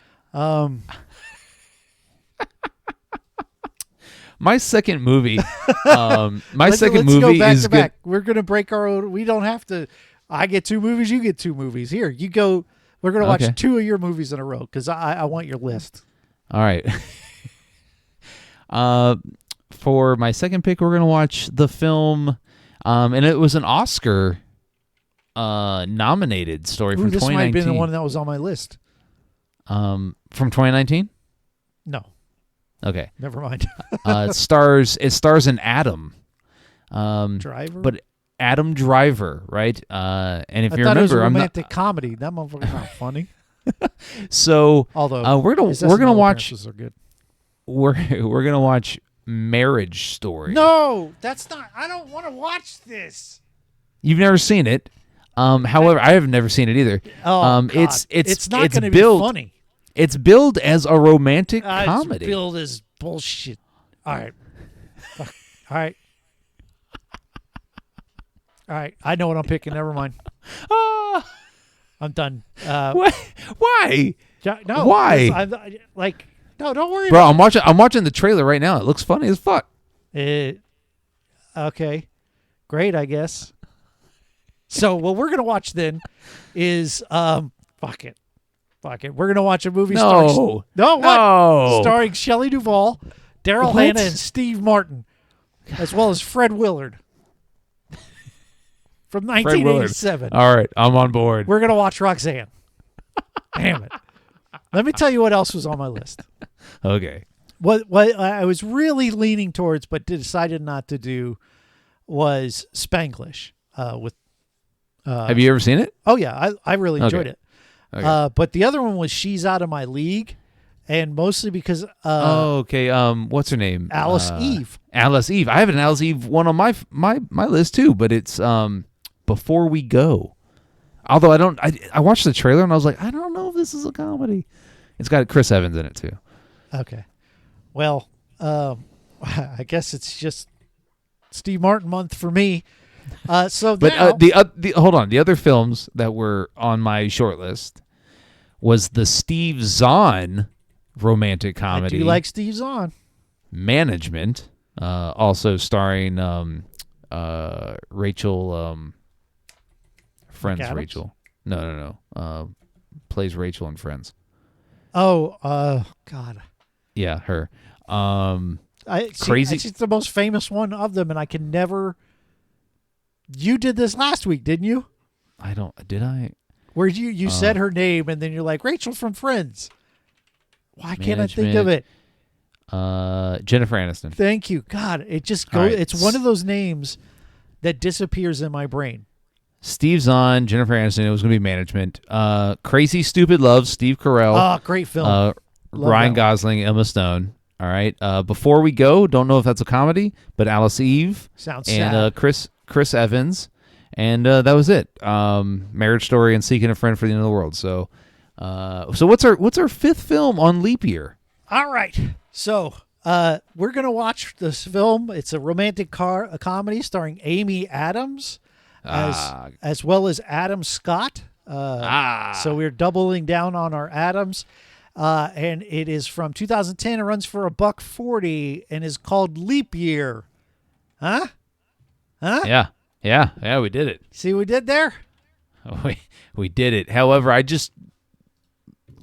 My second movie. Let's go back to back. We're gonna break our own. We don't have to. I get 2 movies. You get 2 movies. Here, you go. We're gonna watch 2 of your movies in a row because I want your list. All right. For my second pick, we're gonna watch the film, and it was an Oscar nominated story from 2019. This might have been the one that was on my list. From 2019? No. Okay. Never mind. It stars an Adam. Driver? But Adam Driver, right? And if I you thought remember, it was a I'm romantic comedy. That motherfucker's not funny. So although we're gonna watch. Are good. We're gonna watch Marriage Story. No, that's not. I don't want to watch this. You've never seen it. However, I have never seen it either. Oh, God. It's not going to be funny. It's billed as a romantic comedy. It's billed as bullshit. All right. All right. All right. I know what I'm picking. Never mind. I'm done. Why? No. Why? No, don't worry. Bro, I'm watching the trailer right now. It looks funny as fuck. Okay. Great, I guess. So what we're gonna watch then is fuck it. We're gonna watch a movie starring Shelley Duvall, Daryl Hannah, and Steve Martin, as well as Fred Willard from 1987. All right, I'm on board. We're gonna watch Roxanne. Damn it. Let me tell you what else was on my list. Okay. What I was really leaning towards, but decided not to do, was Spanglish. Have you ever seen it? Oh yeah, I really enjoyed it. Okay. But the other one was She's Out of My League, and mostly because okay. What's her name? Alice Eve. Alice Eve. I have an Alice Eve one on my list too, but it's Before We Go. Although I watched the trailer and I was like, I don't know if this is a comedy. It's got Chris Evans in it too. Okay. Well, I guess it's just Steve Martin month for me. Hold on. The other films that were on my short list was the Steve Zahn romantic comedy. I do like Steve Zahn. Management, also starring Rachel, Friends McAdams? Rachel. No. Plays Rachel in Friends. Oh, God. Yeah, her. Crazy. She's the most famous one of them, and I can never. You did this last week, didn't you? Did I? Where you said her name, and then you're like, Rachel from Friends. Why can't I think of it? Jennifer Aniston. Thank you. God, it just goes. Right. It's one of those names that disappears in my brain. Steve Zahn, Jennifer Aniston. It was going to be Management. Crazy Stupid Love, Steve Carell. Oh, great film. Ryan Gosling, Emma Stone. All right. Before We Go, don't know if that's a comedy, but Alice Eve. Sounds and sad. Chris Evans. And that was it. Marriage Story and Seeking a Friend for the End of the World. So what's our fifth film on leap year? All right. So we're going to watch this film. It's a romantic comedy starring Amy Adams as well as Adam Scott. So we're doubling down on our Adams. And it is from 2010. It runs for $140 and is called Leap Year. Huh? Yeah, we did it. See what we did there? We did it. However, I just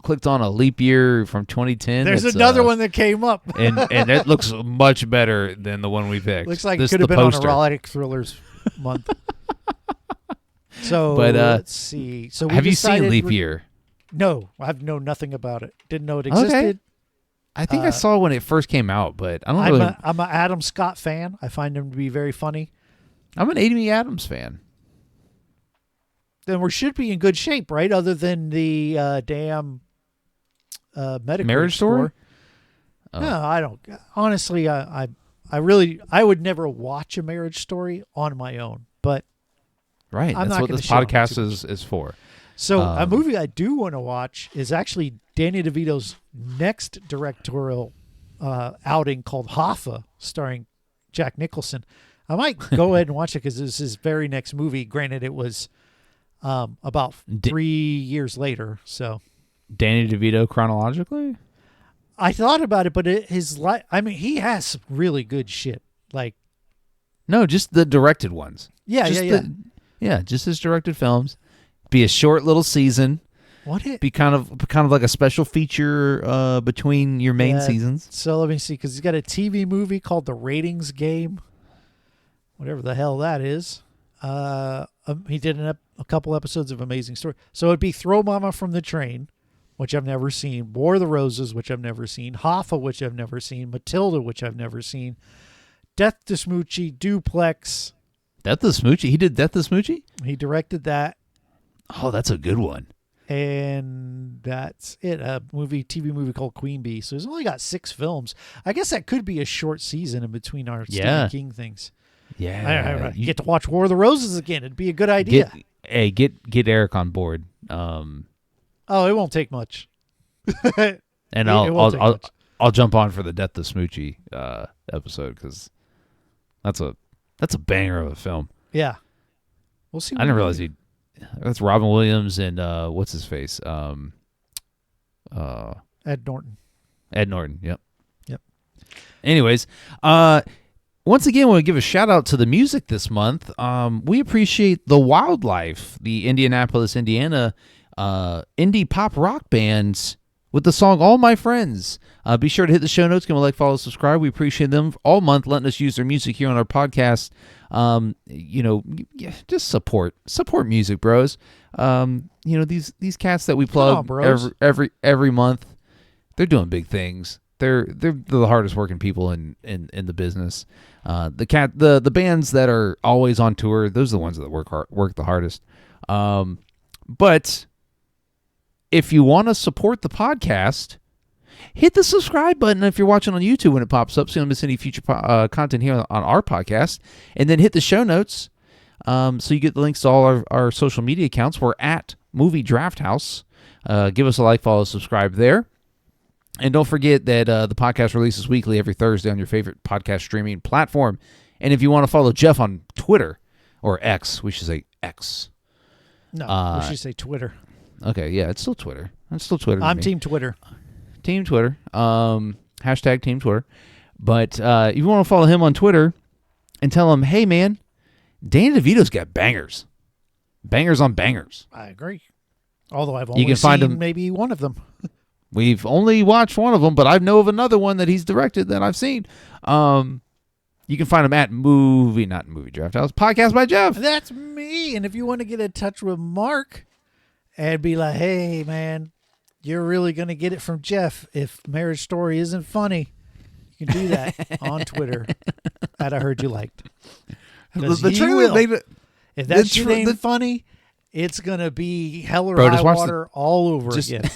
clicked on a leap year from 2010. There's another one that came up. and it looks much better than the one we picked. Looks like it could have been on Erotic Thrillers month. So let's see. So have you seen Leap Year? No, I've known nothing about it. Didn't know it existed. Okay. I think I saw it when it first came out, but I don't really. I'm an Adam Scott fan. I find him to be very funny. I'm an Amy Adams fan. Then we should be in good shape, right? Other than the damn medical Marriage Story. Oh. No, I don't. Honestly, I would never watch a Marriage Story on my own. But right, that's what this podcast is for. So a movie I do want to watch is actually Danny DeVito's next directorial outing called Hoffa, starring Jack Nicholson. I might go ahead and watch it because this is his very next movie. Granted, it was about 3 years later. So Danny DeVito chronologically? I thought about it, but he has some really good shit. Like, no, just the directed ones. Yeah, just his directed films. Be a short little season. Be kind of like a special feature between your main seasons. So let me see, because he's got a TV movie called The Ratings Game, whatever the hell that is. He did a couple episodes of Amazing Story. So it'd be Throw Mama from the Train, which I've never seen, War of the Roses, which I've never seen, Hoffa, which I've never seen, Matilda, which I've never seen, Death to Smoochie, Duplex. Death to Smoochie? He did Death to Smoochie? He directed that. Oh, that's a good one. And that's it. A TV movie called Queen Bee. So he's only got 6 films. I guess that could be a short season in between our Stephen King things. Yeah. You get to watch War of the Roses again. It'd be a good idea. Get Eric on board. It won't take much. And I'll jump on for the Death to Smoochie episode because that's a banger of a film. Yeah. We'll see. I didn't realize that's Robin Williams and what's his face? Ed Norton. Ed Norton, yep. Anyways, once again, I want to give a shout out to the music this month. We appreciate The Wildlife, the Indianapolis, Indiana indie pop rock bands with the song All My Friends. Be sure to hit the show notes, give them a like, follow, subscribe. We appreciate them all month letting us use their music here on our podcast. Just support music, bros. These cats that we plug every month, they're doing big things. They're the hardest working people in the business. The bands that are always on tour, those are the ones that work the hardest. But if you want to support the podcast, hit the subscribe button if you're watching on YouTube when it pops up so you don't miss any future content here on our podcast. And then hit the show notes so you get the links to all our social media accounts. We're at Movie Draft House. Give us a like, follow, subscribe there. And don't forget that the podcast releases weekly every Thursday on your favorite podcast streaming platform. And if you want to follow Jeff on Twitter, or X, we should say X. No, we should say Twitter. Okay, yeah, it's still Twitter. It's still Twitter. I'm Team Twitter. Team Twitter. Hashtag Team Twitter. But if you want to follow him on Twitter and tell him, hey, man, Danny DeVito's got bangers. Bangers on bangers. I agree. Although I've only seen maybe one of them. We've only watched one of them, but I know of another one that he's directed that I've seen. You can find him at Movie Draft House, Podcast by Jeff. That's me. And if you want to get in touch with Mark and be like, hey, man, you're really going to get it from Jeff if Marriage Story isn't funny, you can do that on Twitter at I Heard You Liked. The trailer made it. If that shit ain't funny, it's going to be hell or high water all over again.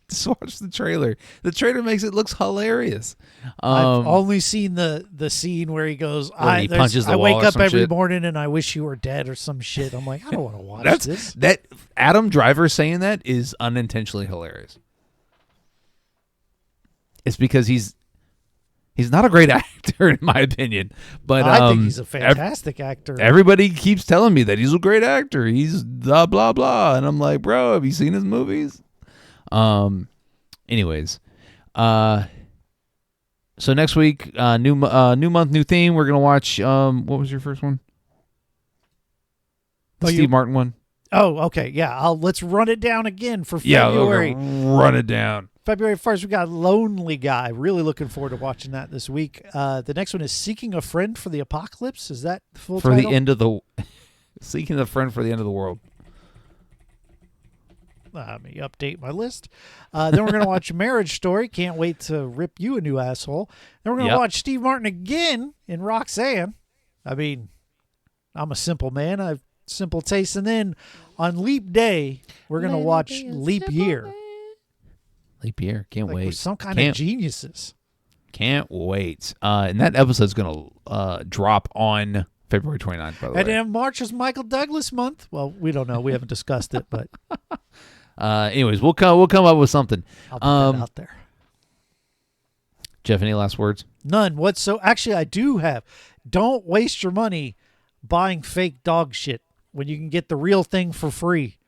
Just watch the trailer. The trailer looks hilarious. I've only seen the scene where he goes, he punches the wall. I wake up every morning and I wish you were dead or some shit. I'm like, I don't want to watch this. That Adam Driver saying that is unintentionally hilarious. It's because he's not a great actor in my opinion, but I think he's a fantastic actor. Everybody keeps telling me that he's a great actor. He's blah blah blah, and I'm like, bro, have you seen his movies? Anyways, so next week, new month, new theme. We're gonna watch. What was your first one? The Steve Martin one. Oh, okay, yeah. Let's run it down again for February. Yeah, run it down. February 1st, we got Lonely Guy. Really looking forward to watching that this week. The next one is Seeking a Friend for the Apocalypse. Is that the full title? For the end of the Seeking a Friend for the End of the World. Let me update my list. Then we're going to watch Marriage Story. Can't wait to rip you a new asshole. Then we're going to watch Steve Martin again in Roxanne. I mean, I'm a simple man. I have simple taste. And then on Leap Day, we're going to watch Leap Year. Man. Leap Year. Can't wait. We're some kind of geniuses. Can't wait. And that episode's going to drop on February 29th, by the way. And then March is Michael Douglas month. Well, we don't know. We haven't discussed it, but... anyways, we'll come up with something. I'll put that out there. Jeff, any last words? None. Actually, I do have. Don't waste your money buying fake dog shit when you can get the real thing for free.